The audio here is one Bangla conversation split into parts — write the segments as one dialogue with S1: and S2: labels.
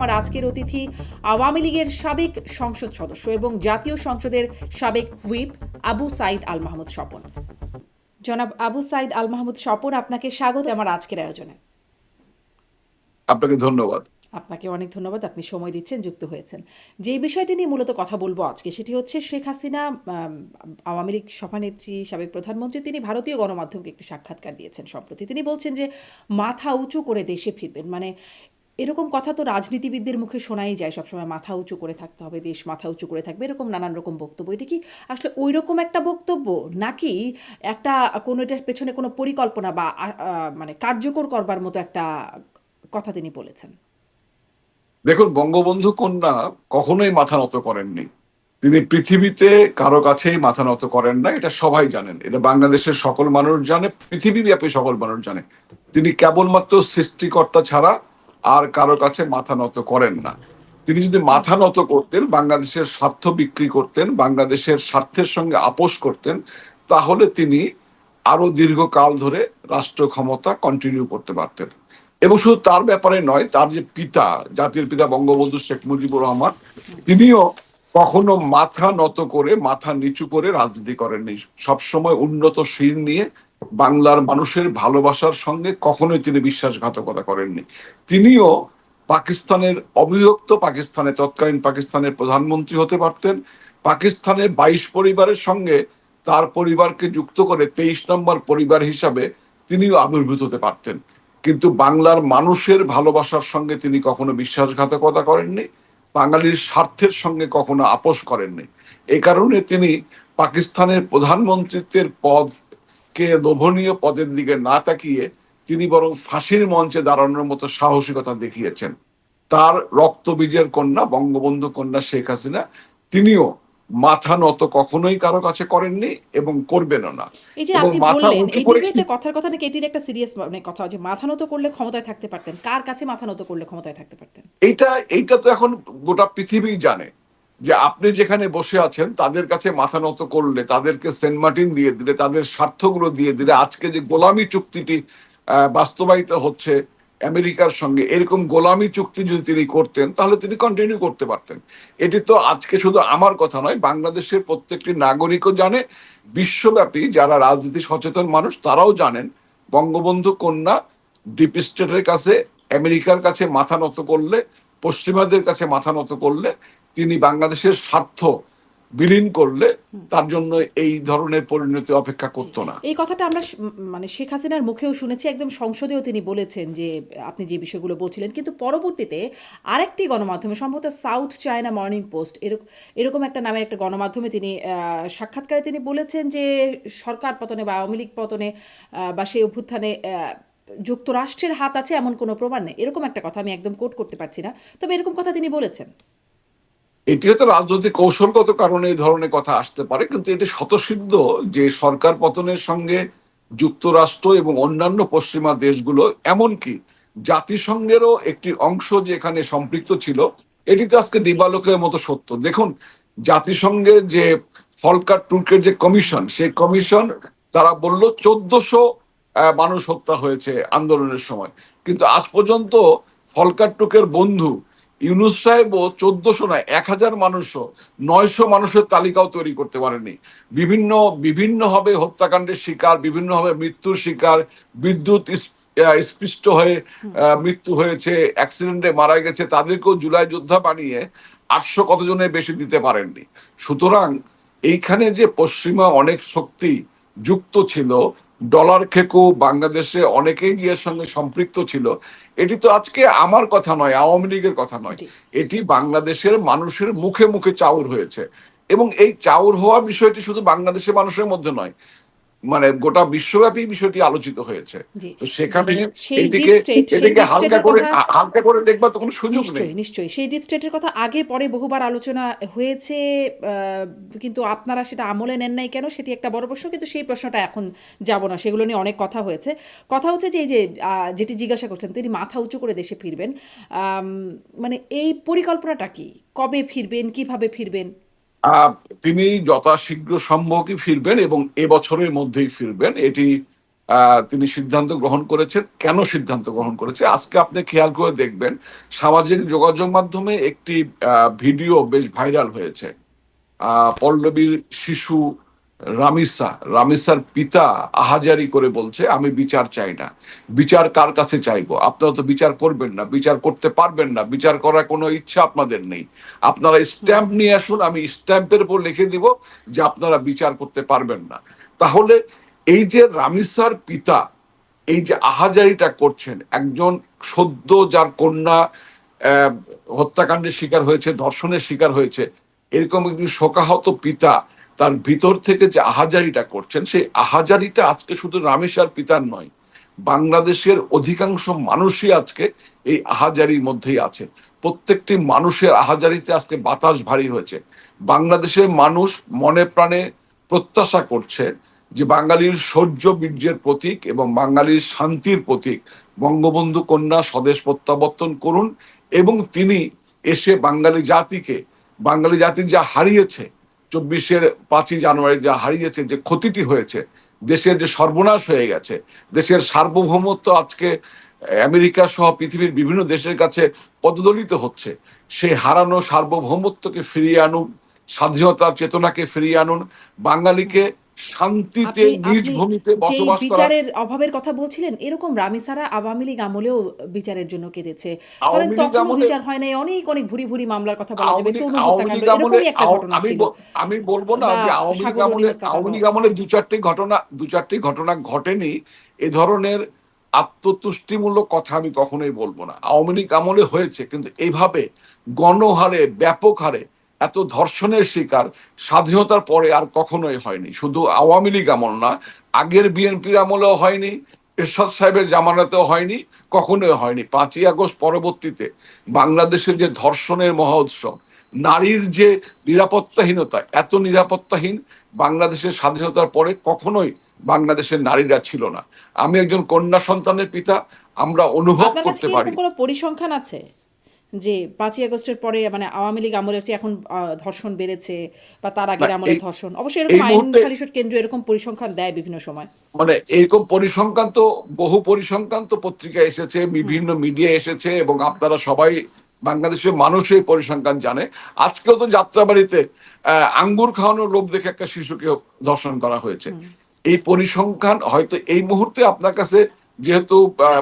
S1: আমার আজকের অতিথি আওয়ামী লীগের সাবেক সংসদ সদস্য এবং জাতীয় সংসদের সাবেক হুইপ আবু সাইদ আল মাহমুদ স্বপন। জনাব আবু সাইদ আল মাহমুদ স্বপন, আপনাকে স্বাগত আমার আজকের আয়োজনে।
S2: আপনাকে ধন্যবাদ।
S1: আপনাকে অনেক ধন্যবাদ, আপনি সময় দিচ্ছেন, যুক্ত হয়েছেন। যেই বিষয়টি নিয়ে মূলত কথা বলবো আজকে সেটি হচ্ছে শেখ হাসিনা, আওয়ামী লীগ সভানেত্রী, সাবেক প্রধানমন্ত্রী, তিনি ভারতীয় গণমাধ্যমকে একটি সাক্ষাৎকার দিয়েছেন সম্প্রতি। তিনি বলছেন যে মাথা উঁচু করে দেশে ফিরবেন। মানে এরকম কথা তো রাজনীতিবিদদের মুখে শোনাই যায় সবসময়, মাথা উঁচু করে থাকতে হবে, দেশ মাথা উঁচু করে থাকবে, এরকম নানান রকম বক্তব্য। এটা কি আসলে ওই রকম একটা বক্তব্য, নাকি একটা কোনো এটার পেছনে কোনো পরিকল্পনা বা মানে কার্যকর করবার মতো একটা কথা তিনি বলেছেন?
S2: দেখুন, বঙ্গবন্ধু কন্যা কখনোই মাথা নত করেননি। তিনি পৃথিবীতে কারো কাছেই মাথা নত করেন না, এটা সবাই জানেন, এটা বাংলাদেশের সকল মানুষ জানে, পৃথিবীব্যাপী সকল মানুষ জানে। তিনি কেবলমাত্র সৃষ্টিকর্তা ছাড়া আর কারো কাছে মাথা নত করেন না। তিনি যদি মাথা নত করতেন, বাংলাদেশের স্বার্থ বিক্রি করতেন, বাংলাদেশের স্বার্থের সঙ্গে আপোষ করতেন, তাহলে তিনি আরো দীর্ঘকাল ধরে রাষ্ট্র ক্ষমতা কন্টিনিউ করতে পারতেন। এবং শুধু তার ব্যাপারে নয়, তার যে পিতা, জাতির পিতা বঙ্গবন্ধু শেখ মুজিবুর রহমান, তিনিও কখনো মাথা নত করে, মাথা নিচু করে রাজনীতি করেননি। সবসময় উন্নত শির নিয়ে বাংলার মানুষের ভালোবাসার সঙ্গে কখনোই তিনি বিশ্বাসঘাতকতা করেননি। তিনিও পাকিস্তানের অবিভক্ত পাকিস্তানে, তৎকালীন পাকিস্তানের প্রধানমন্ত্রী হতে পারতেন। পাকিস্তানের 22 পরিবারের সঙ্গে তার পরিবারকে যুক্ত করে 23 নম্বর পরিবার হিসাবে তিনিও আবির্ভূত হতে পারতেন। কিন্তু বাংলার মানুষের ভালোবাসার সঙ্গে তিনি কখনো বিশ্বাসঘাতকতা করেননি, বাঙালির স্বার্থের সঙ্গে কখনো আপোষ করেননি। এই কারণে তিনি পাকিস্তানের প্রধানমন্ত্রীত্বের পদকে লোভনীয় পদের দিকে না তাকিয়ে তিনি বরং ফাঁসির মঞ্চে দাঁড়ানোর মতো সাহসিকতা দেখিয়েছেন। তার রক্তবীজের কন্যা বঙ্গবন্ধু কন্যা শেখ হাসিনা, তিনিও মাথা নত কখনোই কারো কাছে করেননি এবং করবেনও না।
S1: এই যে
S2: এবং
S1: আপনি
S2: মাথা
S1: বললেন,
S2: উঁচু করে
S1: এটির একটা কথার কথা নাকি, এটির একটা সিরিয়াস মানে কথা, যে মাথা নত করলে ক্ষমতায় থাকতে পারতেন। কার কাছে মাথা নত করলে ক্ষমতায় থাকতে পারতেন?
S2: এইটা এইটা তো এখন গোটা পৃথিবী জানে যে আপনি যেখানে বসে আছেন তাদের কাছে মাথা নত করলে, তাদেরকে সেন্ট মার্টিন দিয়ে দিলে, তাদের স্বার্থগুলো দিয়ে দিলে, আজকে যে গোলামী চুক্তিটি বাস্তবায়িত হচ্ছে আমেরিকার সঙ্গে, এরকম গোলামী চুক্তি যদি তিনি করতেন তাহলে তিনি কন্টিনিউ করতে পারতেন। এটি তো আজকে শুধু আমার কথা নয়, বাংলাদেশের প্রত্যেকটি নাগরিকও জানে, বিশ্বব্যাপী যারা রাজনীতি সচেতন মানুষ তারাও জানেন বঙ্গবন্ধু কন্যা ডিপ স্টেটের কাছে, আমেরিকার কাছে মাথা নত করলে, পশ্চিমাদের কাছে মাথা নত করলে, তিনি বাংলাদেশের স্বার্থ বিলীন করলে তার জন্য এই ধরনের পরিণতি অপেক্ষা
S1: জি,
S2: করতো না।
S1: এই কথাটা আমরা মানে শেখ হাসিনার মুখেও শুনেছি, একদম সংসদেও তিনি বলেছেন যে আপনি যে বিষয়গুলো বলছিলেন। কিন্তু পরবর্তীতে আরেকটি গণমাধ্যমে, সম্ভবত সাউথ চায়না মর্নিং পোস্ট, এরকম এরকম একটা নামে একটা গণমাধ্যমে তিনি সাক্ষাৎকারে তিনি বলেছেন যে সরকার পতনে বা আওয়ামী লীগ পতনে বা সেই অভ্যুত্থানে যুক্তরাষ্ট্রের হাত আছে এমন কোনো প্রমাণ নেই, এরকম একটা কথা। আমি একদম কোট করতে পারছি না, তবে এরকম কথা তিনি বলেছেন।
S2: এটি হয়তো রাজনৈতিক কৌশলগত কারণে এই ধরনের কথা আসতে পারে, কিন্তু এটি স্বতঃসিদ্ধ যে সরকার পতনের সঙ্গে যুক্তরাষ্ট্র এবং অন্যান্য পশ্চিমা দেশগুলো, এমনকি জাতিসংঘেরও একটি অংশ যে এখানে সম্পৃক্ত ছিল, এটি তো আজকে দিবালোকের মতো সত্য। দেখুন, জাতিসংঘের যে ফলকার তুর্কের যে কমিশন, সেই কমিশন তারা বলল 1400 মানুষ হত্যা হয়েছে আন্দোলনের সময়, কিন্তু আজ পর্যন্ত ফলকার তুর্কের বন্ধু ইউনুস সাহেবও 1400 নয়, 1000 মানুষও, 900 মানুষের তালিকাও তৈরি করতে পারেনি। বিভিন্ন বিভিন্ন ভাবে হত্যাকাণ্ডের শিকার, বিভিন্ন ভাবে মৃত্যুর শিকার, বিদ্যুৎ স্পৃষ্ট হয়ে মৃত্যু হয়েছে, অ্যাক্সিডেন্টে মারা গেছে, তাদেরকেও জুলাই যোদ্ধা বানিয়ে 800 কতজনের বেশি দিতে পারেননি। সুতরাং এইখানে যে পশ্চিমা অনেক শক্তি যুক্ত ছিল, ডলার খেকো বাংলাদেশে অনেকেই যে এর সঙ্গে সম্পৃক্ত ছিল, এটি তো আজকে আমার কথা নয়, আওয়ামী লীগের কথা নয়,
S1: জি।
S2: এটি বাংলাদেশের মানুষের মুখে মুখে চাউর হয়েছে। এবং এই চাউর হওয়া বিষয়টি শুধু বাংলাদেশের মানুষের মধ্যে নয়, মানে গোটা বিশ্বব্যাপী বিষয়টি আলোচিত হয়েছে।
S1: জি,
S2: তো
S1: জি।
S2: সেখানে
S1: সেই
S2: এটিকে
S1: ডিপ স্টেট, সেই
S2: এটিকে
S1: ডিপ স্টেটের কথা
S2: হালকা করে দেখবার তো কোনো সুযোগ নেই।
S1: নিশ্চয়ই, নিশ্চয়ই। সেই ডিপ স্টেটের কথা আগে পরে বহুবার আলোচনা হয়েছে, আ কিন্তু আপনারা সেটা আমলে নেন নাই কেন? সেটি একটা বড় প্রশ্ন। কিন্তু সেই প্রশ্নটা এখন যাব না। সেগুলো নিয়ে অনেক কথা হয়েছে। কথা হচ্ছে যে এই যে যেটি জিজ্ঞাসা করছিলেন, তিনি মাথা উঁচু করে দেশে ফিরবেন। আম মানে এই পরিকল্পনাটা কি? কবে ফিরবেন? কিভাবে ফিরবেন?
S2: তিনি যথাশীঘ্র সম্ভবই ফিরবেন এবং এবছরের মধ্যেই ফিরবেন। এটি তিনি সিদ্ধান্ত গ্রহণ করেছেন। কেন সিদ্ধান্ত গ্রহণ করেছে আজকে আপনি খেয়াল করে দেখবেন, সামাজিক যোগাযোগ মাধ্যমে একটি ভিডিও বেশ ভাইরাল হয়েছে। পল্লবীর শিশু রামিসার পিতা আহাজারি করে বলছে, আমি বিচার চাই না। বিচার কার কাছে চাইবো? আপনারা তো বিচার করবেন না, বিচার করতে পারবেন না, বিচার করার কোনো ইচ্ছা আপনাদের নেই। আপনারা স্ট্যাম্প নিয়ে আসুন, আমি স্ট্যাম্পের উপর লিখে দিব যে আপনারা বিচার করতে পারবেন না। তাহলে এই যে রামিসার পিতা এই যে আহাজারিটা করছেন, একজন সদ্য যার কন্যা আহ, হত্যাকাণ্ডের শিকার হয়েছে, ধর্ষণের শিকার হয়েছে, এরকম একজন শোকাহত পিতা তার ভিতর থেকে যে আহাজারিটা করছেন, সেই আহাজারিটা আজকে শুধু রামেশার পিতার নয়, বাংলাদেশের অধিকাংশ মানুষই আজকে এই আহাজারির মধ্যেই আছে। প্রত্যেকটি মানুষের আহাজারিতে আজকে বাতাস ভারী হয়েছে। বাংলাদেশের মানুষ মনে প্রাণে প্রত্যাশা করছে যে বাঙালির শৌর্য বীর্যের প্রতীক এবং বাঙালির শান্তির প্রতীক বঙ্গবন্ধু কন্যা স্বদেশ প্রত্যাবর্তন করুন, এবং তিনি এসে বাঙালি জাতি যা হারিয়েছে, 5ই জানুয়ারি যা হারিয়েছে, যে ক্ষতিটি হয়েছে, দেশের যে সর্বনাশ হয়ে গেছে, দেশের সার্বভৌমত্ব আজকে আমেরিকা সহ পৃথিবীর বিভিন্ন দেশের কাছে পদদলিত হচ্ছে, সেই হারানো সার্বভৌমত্বকে ফিরিয়ে আনুন, স্বাধীনতার চেতনাকে ফিরিয়ে আনুন, বাঙালিকে শান্তিতে
S1: আপনি
S2: নিজ
S1: আপনি
S2: ভূমিতে
S1: যেই
S2: বসবাস করার।
S1: বিচারের অভাবের কথা বলছিলেন, এরকম রামিসারা আওয়ামী লীগ আমলেও বিচারের জন্য কেঁদেছে। ধরেন
S2: আওয়ামী লীগ
S1: তখনও
S2: আমলে
S1: বিচার হয় নাই, অনেক অনেক ভুরি ভুরি মামলার কথা বলা যাবে,
S2: আওয়ামী লীগ
S1: তনু
S2: আওয়ামী
S1: হত্যাকাণ্ড
S2: লীগ আমলে
S1: এরকমই একটা ঘটনা ছিল,
S2: আমি বলবো না
S1: বা
S2: যে আওয়ামী লীগ
S1: সাগররী
S2: আমলে
S1: হত্যাকাণ্ড।
S2: দু চারটি ঘটনা ঘটেনি। এ ধরনের আত্মতুষ্টিমূলক কথা আমি কখনোই বলবো না। আওয়ামী লীগ আমলে হয়েছে, কিন্তু এইভাবে গণহারে ব্যাপক হারে এত ধর্ষণের শিকার স্বাধীনতার পরে আর কখনোই হয়নি। শুধু আওয়ামী লীগ আমল না, আগের বিএনপির আমলেও হয়নি, এরশাদ সাহেবের জামানাতেও হয়নি, কখনোই হয়নি। 5ই আগস্ট পরবর্তীতে বাংলাদেশের যে ধর্ষণের মহা উৎসব, নারীর যে নিরাপত্তাহীনতা, এত নিরাপত্তাহীন বাংলাদেশের স্বাধীনতার পরে কখনোই বাংলাদেশের নারীরা ছিল না। আমি একজন কন্যা সন্তানের পিতা, আমরা অনুভব
S1: আপনার কাছে
S2: করতে
S1: কি
S2: পারি।
S1: এরকম কোনো পরিসংখ্যান আছে যে 5ই আগস্টের পরে মানে আওয়ামী লীগ আমলের চেয়ে এখন ধর্ষণ বেড়েছে, বা তার
S2: না,
S1: আগের আমলে
S2: এই
S1: ধর্ষণ? অবশ্যই
S2: এই
S1: এরকম আইন
S2: মুহূর্তে
S1: সালিশ কেন্দ্র এরকম পরিসংখ্যান দেয় বিভিন্ন সময়।
S2: মানে এরকম বহু পরিসংখ্যান তো পত্রিকা এসেছে,
S1: হুম।
S2: বিভিন্ন মিডিয়া এসেছে, এবং আপনারা সবাই, বাংলাদেশের মানুষ এই পরিসংখ্যান জানে। আজকেও তো যাত্রাবাড়িতে আঙ্গুর খাওয়ানোর লোভ দেখে একটা শিশুকে ধর্ষণ করা হয়েছে।
S1: হুম।
S2: এই পরিসংখ্যান হয়তো এই মুহূর্তে আপনার কাছে যেহেতু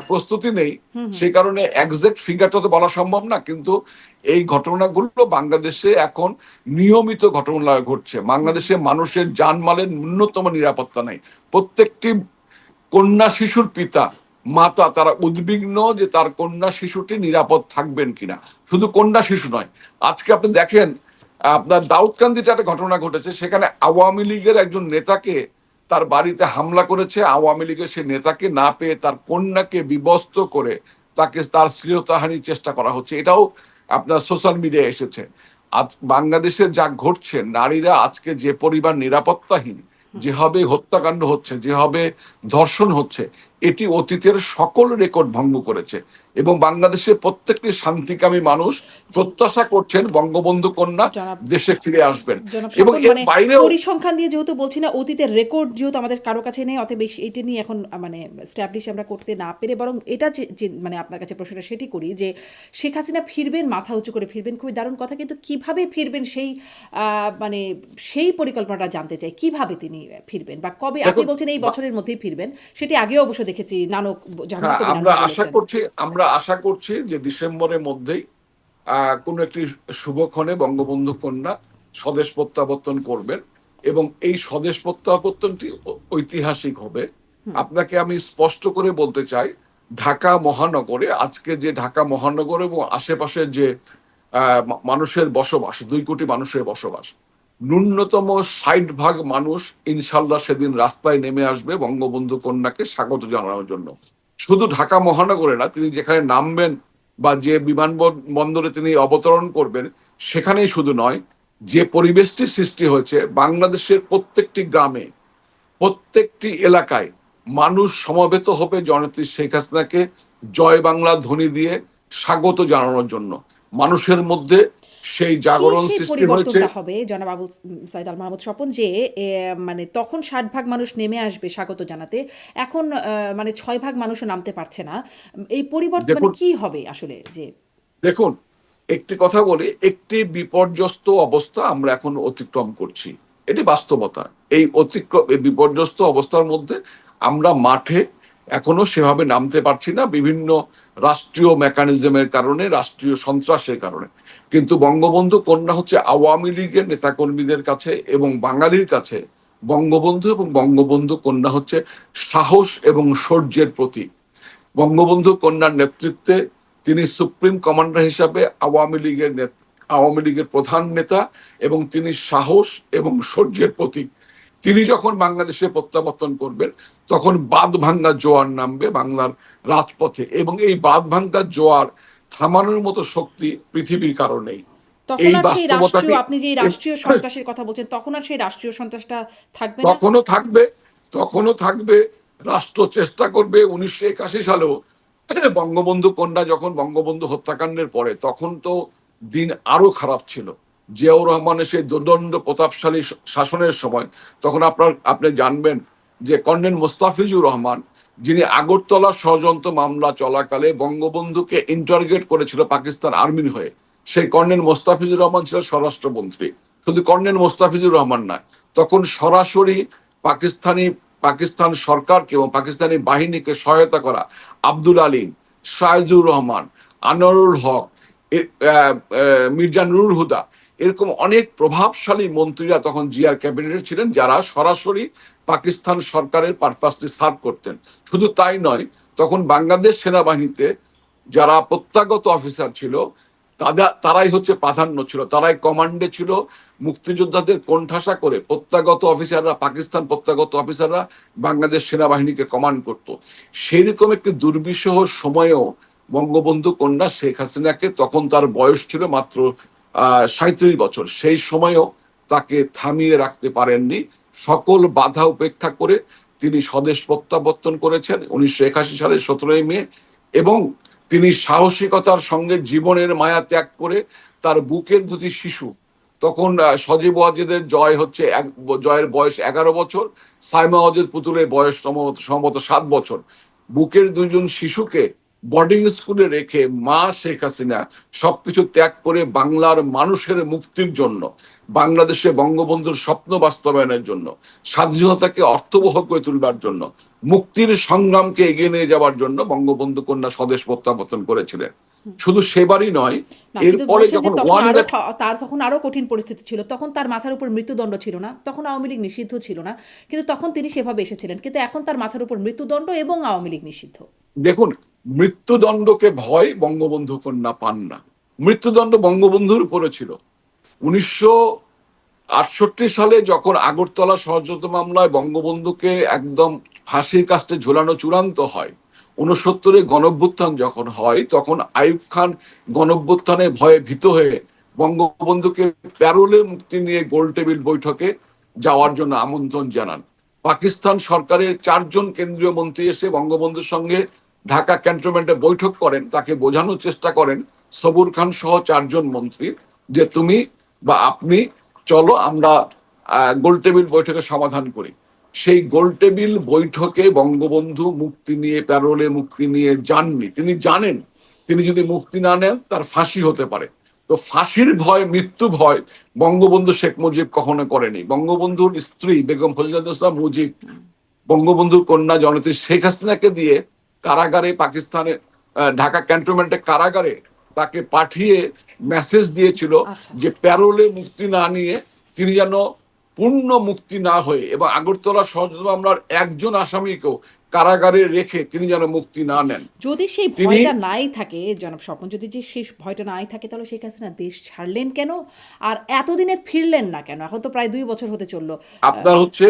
S2: প্রস্তুতি নেই,
S1: হুম। হুম।
S2: সেই কারণে একজ্যাক্ট ফিগারটা তো বলা সম্ভব না, কিন্তু এই ঘটনাগুলো বাংলাদেশে এখন নিয়মিত ঘটনা ঘটছে। বাংলাদেশে মানুষের জানমালের ন্যূনতম নিরাপত্তা নেই। প্রত্যেকটি কন্যা শিশুর পিতা মাতা তারা উদ্বিগ্ন যে তার কন্যা শিশুটি নিরাপদ থাকবেন কিনা। শুধু কন্যা শিশু নয়, আজকে আপনি দেখেন আপনার দাউদকান্দিতে একটা ঘটনা ঘটেছে, সেখানে আওয়ামী লীগের একজন নেতাকে তার বাড়িতে হামলা করেছে। আওয়ামী লীগের সে নেতাকে না পেয়ে তার কন্যাকে বিবস্ত করে তাকে তার শ্লীলতাহানির চেষ্টা করা হচ্ছে। এটাও আপনার সোশ্যাল মিডিয়ায় এসেছে। আজ বাংলাদেশে যা ঘটছে, নারীরা আজকে যে পরিবার নিরাপত্তাহীন, যেভাবে হত্যাকাণ্ড হচ্ছে, যেভাবে ধর্ষণ হচ্ছে, এটি অতীতের সকল রেকর্ড ভঙ্গ করেছে। এবং বাংলাদেশের প্রত্যেকটি শান্তিকামী মানুষ
S1: জি।
S2: প্রত্যাশা করছেন বঙ্গবন্ধু কন্যা
S1: জনাব
S2: দেশে ফিরে আসবেন।
S1: জনাব
S2: এবং
S1: স্বপন,
S2: এর
S1: মানে
S2: বাইরেও
S1: পরিসংখ্যান দিয়ে যেহেতু বলছি না, অতীতের রেকর্ড যেহেতু আমাদের কারো কাছে নেই, অতএব এটা নিয়ে এখন মানে স্ট্যাবলিশ আমরা করতে না পেরে, বরং এটা যে মানে আপনার কাছে প্রশ্নটা সেটি করি যে শেখ হাসিনা ফিরবেন, মাথা উঁচু করে ফিরবেন, খুবই দারুণ কথা, কিন্তু কিভাবে ফিরবেন সেই মানে সেই পরিকল্পনাটা জানতে চাই। কিভাবে তিনি ফিরবেন বা কবে? আপনি
S2: দেখুন,
S1: বলছেন এই বছরের মধ্যেই ফিরবেন, সেটি আগেও অবশ্য দেখেছি, জাহাঙ্গীর
S2: হ্যাঁ,
S1: কবির নানক
S2: আমরা আশা করছি যে ডিসেম্বরের মধ্যেই কোনো একটি শুভক্ষণে বঙ্গবন্ধু কন্যা স্বদেশ প্রত্যাবর্তন করবেন, এবং এই স্বদেশ প্রত্যাবর্তনটি ঐতিহাসিক হবে।
S1: বলেছেন।
S2: আপনাকে আমি স্পষ্ট করে বলতে চাই, ঢাকা মহানগরে আজকে যে ঢাকা মহানগর এবং আশেপাশের যে মানুষের বসবাস, 2 কোটি মানুষের বসবাস, ন্যূনতম 60% মানুষ ইনশাল্লাহ সেদিন রাস্তায় নেমে আসবে বঙ্গবন্ধু কন্যাকে স্বাগত জানানোর জন্য। শুধু ঢাকা মহানগরে না, তিনি যেখানে নামবেন বা যে বিমানবন্দরে তিনি অবতরণ করবেন, সেখানেই শুধু নয়, যে পরিবেশটি সৃষ্টি হয়েছে বাংলাদেশের প্রত্যেকটি গ্রামে, প্রত্যেকটি এলাকায় মানুষ সমবেত হবে জননেত্রী শেখ হাসিনাকে জয় বাংলা ধ্বনি দিয়ে স্বাগত জানানোর জন্য। মানুষের মধ্যে সেই
S1: কি
S2: জাগরণ
S1: সেই
S2: সৃষ্টি হয়েছে।
S1: পরিবর্তনটা হবে জনাব আবুল সাইদ আল মাহমুদ স্বপন, যে মানে তখন 60 ভাগ মানুষ নেমে আসবে স্বাগত জানাতে, এখন মানে 6 ভাগ মানুষও নামতে পারছে না। এই পরিবর্তন মানে
S2: দেখুন
S1: কি হবে আসলে? যে
S2: দেখুন একটি কথা বলি, একটি বিপর্যস্ত অবস্থা আমরা এখন অতিক্রম করছি, এটি বাস্তবতা। এই বিপর্যস্ত অবস্থার মধ্যে আমরা মাঠে এখনো সেভাবে নামতে পারছি না, বিভিন্ন রাষ্ট্রীয় মেকানিজমের কারণে, রাষ্ট্রীয় সন্ত্রাসের কারণে। কিন্তু বঙ্গবন্ধু কন্যা হচ্ছে আওয়ামী লীগের নেতাকর্মীদের কাছে এবং বাঙালির কাছে বঙ্গবন্ধু এবং বঙ্গবন্ধু কন্যা হচ্ছে সাহস এবং শৌর্যের প্রতীক। বঙ্গবন্ধু কন্যার নেতৃত্বে তিনি সুপ্রিম কমান্ডার হিসাবে আওয়ামী লীগের প্রধান নেতা, এবং তিনি সাহস এবং শৌর্যের প্রতীক। তিনি যখন বাংলাদেশে প্রত্যাবর্তন করবেন, তখন বাঁধ ভাঙ্গা জোয়ার নামবে বাংলার রাজপথে, এবং এই বাঁধ ভাঙ্গা জোয়ার থামানোর মতো শক্তি পৃথিবীর কারো নেই।
S1: তখন
S2: এই
S1: আর সেই রাষ্ট্রীয়,
S2: বাস্তবতাটি
S1: আপনি যে রাষ্ট্রীয় সন্ত্রাসের কথা বলছেন, তখন আর সেই রাষ্ট্রীয় সন্ত্রাসটা থাকবে না?
S2: তখনও থাকবে, তখনও থাকবে। রাষ্ট্র চেষ্টা করবে। 1981 সালেও বঙ্গবন্ধু কন্যা যখন বঙ্গবন্ধু হত্যাকাণ্ডের পরে, তখন তো দিন আরো খারাপ ছিল। জিয়াউর রহমানের সেই দোদণ্ড প্রতাপশালী শাসনের সময়, তখন আপনি জানবেন যে কর্নেল মোস্তাফিজুর রহমান, যিনি আগরতলা ষড়যন্ত্র মামলা চলাকালে বঙ্গবন্ধুকে ইন্টারগেট করেছিল পাকিস্তান আর্মির হয়ে, সেই কর্নেল মোস্তাফিজুর রহমান ছিল স্বরাষ্ট্রমন্ত্রী। শুধু কর্নেল মোস্তাফিজুর রহমান নয়, তখন সরাসরি পাকিস্তান সরকারকে এবং পাকিস্তানি বাহিনীকে সহায়তা করা আব্দুল আলীম, শাহজুর রহমান, আনোয়ারুল হক, মির্জা নুরুল হুদা, এরকম অনেক প্রভাবশালী মন্ত্রীরা তখন জিয়ার ক্যাবিনেটে ছিলেন, যারা সরাসরি পাকিস্তান সরকারের পারপাসলি সার্ভ করতেন। শুধু তাই নয়, তখন বাংলাদেশ সেনাবাহিনীতে যারা প্রত্যাগত অফিসার ছিল, তারাই হচ্ছে প্রাধান্য ছিল, তারাই কমান্ডে ছিল। মুক্তিযোদ্ধাদের কোণঠাসা করে পাকিস্তান প্রত্যাগত অফিসাররা বাংলাদেশ সেনাবাহিনীকে কমান্ড করত। সেরকম একটি দুর্বিষহ সময়েও বঙ্গবন্ধু কন্যা শেখ হাসিনাকে, তখন তার বয়স ছিল মাত্র 37 বছর, সেই সময়ও তাকে থামিয়ে রাখতে পারেননি। সকল বাধা উপেক্ষা করে তিনি স্বদেশ প্রত্যাবর্তন করেছেন 1981 সালের 17ই মে, এবং তিনি সাহসিকতার সঙ্গে জীবনের মায়া ত্যাগ করে তার বুকের দুটি শিশু, তখন সজীব ওয়াজেদের জয়ের বয়স 11 বছর, সাইমা ওয়াজেদ পুতুলের বয়স সম্ভবত 7 বছর, বুকের দুজন শিশুকে বোর্ডিং স্কুলে রেখে মা শেখ হাসিনা সবকিছু ত্যাগ করে বাংলার মানুষের মুক্তির জন্য, বাংলাদেশে বঙ্গবন্ধুর স্বপ্ন বাস্তবায়নের জন্য, স্বাধীনতাকে অর্থবহ করে তুলবার জন্য, মুক্তির সংগ্রামকে এগিয়ে নিয়ে যাওয়ার জন্য বঙ্গবন্ধু কন্যা স্বদেশ প্রত্যাবর্তন করেছিলেন। শুধু সেবারই নয়,
S1: না, কিন্তু
S2: এরপরে
S1: বলছেন যে
S2: যখন
S1: তখন
S2: ওয়ান
S1: আরো তার তখন আরো কঠিন পরিস্থিতি ছিল, তখন তার মাথার উপর মৃত্যুদণ্ড ছিল না, তখন আওয়ামী লীগ নিষিদ্ধ ছিল না, কিন্তু তখন তিনি সেভাবে এসেছিলেন, কিন্তু এখন তার মাথার উপর মৃত্যুদণ্ড এবং আওয়ামী লীগ নিষিদ্ধ।
S2: দেখুন, মৃত্যুদণ্ডকে ভয় বঙ্গবন্ধু কন্যা পান না। মৃত্যুদণ্ড বঙ্গবন্ধুর উপরে ছিল। 1968 সালে যখন আগরতলা ষড়যন্ত্র মামলায় বঙ্গবন্ধুকে একদম ফাঁসির কাস্টে ঝোলানো চূড়ান্ত হয়, 69-এ গণঅভ্যুত্থান যখন হয়, তখন আইয়ুব খান গণঅভ্যুত্থানের ভয়ে ভীত হয়ে বঙ্গবন্ধুকে প্যারোলে মুক্তি নিয়ে গোল টেবিল বৈঠকে যাওয়ার জন্য আমন্ত্রণ জানান। পাকিস্তান সরকারের 4জন কেন্দ্রীয় মন্ত্রী এসে বঙ্গবন্ধুর সঙ্গে ঢাকা ক্যান্টনমেন্টে বৈঠক করেন, তাকে বোঝানোর চেষ্টা করেন, সবুর খান সহ 4জন মন্ত্রী, যে তুমি বা আপনি চলো, আমরা গোল টেবিল বৈঠকে সমাধান করি। সেই গোল টেবিল বৈঠকে বঙ্গবন্ধু মুক্তি নিয়ে, প্যারোলে মুক্তি নিয়ে যাননি। তিনি জানেন তিনি যদি মুক্তি না নেন তার ফাঁসি হতে পারে। তো ফাঁসির ভয়, মৃত্যু ভয় বঙ্গবন্ধু শেখ মুজিব কখনো করেনি। বঙ্গবন্ধুর স্ত্রী বেগম ফজিলাতুন্নেসা মুজিব বঙ্গবন্ধুর কন্যা জননেত্রী শেখ হাসিনাকে দিয়ে কারাগারে, পাকিস্তানে ঢাকা ক্যান্টনমেন্টে কারাগারে তাকে পাঠিয়ে মেসেজ দিয়েছিল
S1: আচ্ছা,
S2: যে প্যারোলে মুক্তি না নিয়ে তিনি যেন পূর্ণ মুক্তি না হয়ে, এবং আগরতলা ষড়যন্ত্র মামলার একজন আসামিকেও কারাগারে রেখে তিনি যেন মুক্তি না নেন।
S1: যদি সেই
S2: তিনি
S1: ভয়টা নাই থাকে জনাব স্বপন, যদি যে সেই ভয়টা নাই থাকে, তাহলে শেখ হাসিনা দেশ ছাড়লেন কেন, আর এতদিনে ফিরলেন না কেন? এখন তো প্রায় 2 বছর হতে চললো।
S2: আপনার হচ্ছে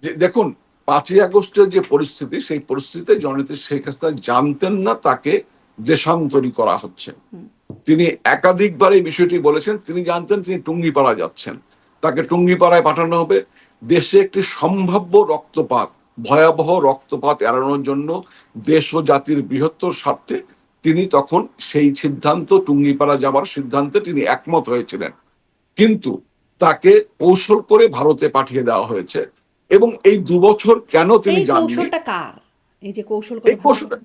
S2: যে দেখুন, 5ই আগস্টের যে পরিস্থিতি, সেই পরিস্থিতিতে জননেত্রী শেখ হাসিনা জানতেন না তাকে দেশান্তরী করা হচ্ছে। তিনি একাধিকবার এই বিষয়টি বলেছেন। তিনি জানতেন তিনি টুঙ্গিপাড়া যাচ্ছেন, তাকে টুঙ্গিপাড়ায় পাঠানো হবে। দেশে একটি সম্ভাব্য রক্তপাত, ভয়াবহ রক্তপাত এড়ানোর জন্য, দেশ ও জাতির বৃহত্তর স্বার্থে তিনি তখন সেই সিদ্ধান্ত, টুঙ্গিপাড়া যাবার সিদ্ধান্তে তিনি একমত হয়েছিলেন, কিন্তু তাকে কৌশল করে ভারতে পাঠিয়ে দেওয়া হয়েছে। এবং এই 2 বছর কেন তিনি
S1: এই
S2: যাননি,
S1: কৌশলটা কার? এই যে কৌশল করে
S2: এই
S1: ভারতে
S2: কৌশলটা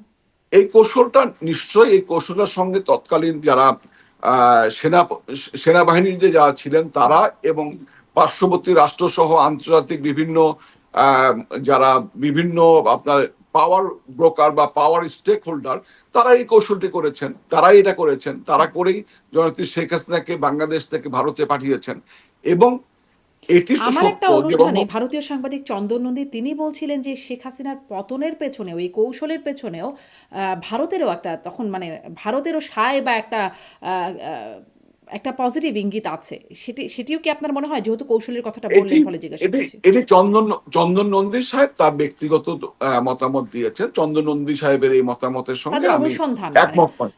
S2: এই কৌশলটা নিশ্চয়ই, এই কৌশলের সঙ্গে তৎকালীন যারা সেনা সেনাবাহিনীর যে যারা ছিলেন তারা, এবং পার্শ্ববর্তী রাষ্ট্রসহ আন্তর্জাতিক বিভিন্ন আহ, যারা বিভিন্ন আপনার পাওয়ার ব্রোকার বা পাওয়ার স্টেক হোল্ডার, তারা এই কৌশলটি করেছেন, তারাই এটা করেছেন, তারা করেই জননেত্রী শেখ হাসিনাকে বাংলাদেশ থেকে ভারতে পাঠিয়েছেন। এবং এটি তো
S1: আমার
S2: সত্য
S1: একটা
S2: যে
S1: অনুষ্ঠানে ভারতীয় সাংবাদিক চন্দন নন্দী তিনি বলছিলেন যে শেখ হাসিনার পতনের পেছনেও, এই কৌশলের পেছনেও ভারতেরও একটা, তখন মানে ভারতেরও সায় বা একটা একটা পজিটিভ ইঙ্গিত আছে। সেটিও কি আপনার মনে হয়, যেহেতু কৌশলের কথাটা
S2: এটি
S1: বললেন ফলে জিজ্ঞাসা
S2: এটি
S1: করছি।
S2: এটি চন্দন নন্দী সাহেব তার ব্যক্তিগত মতামত দিয়েছেন। চন্দন নন্দী সাহেবের এই মতামতের সঙ্গে
S1: তাদের
S2: আমি
S1: অনুসন্ধান মানে
S2: একমত নই।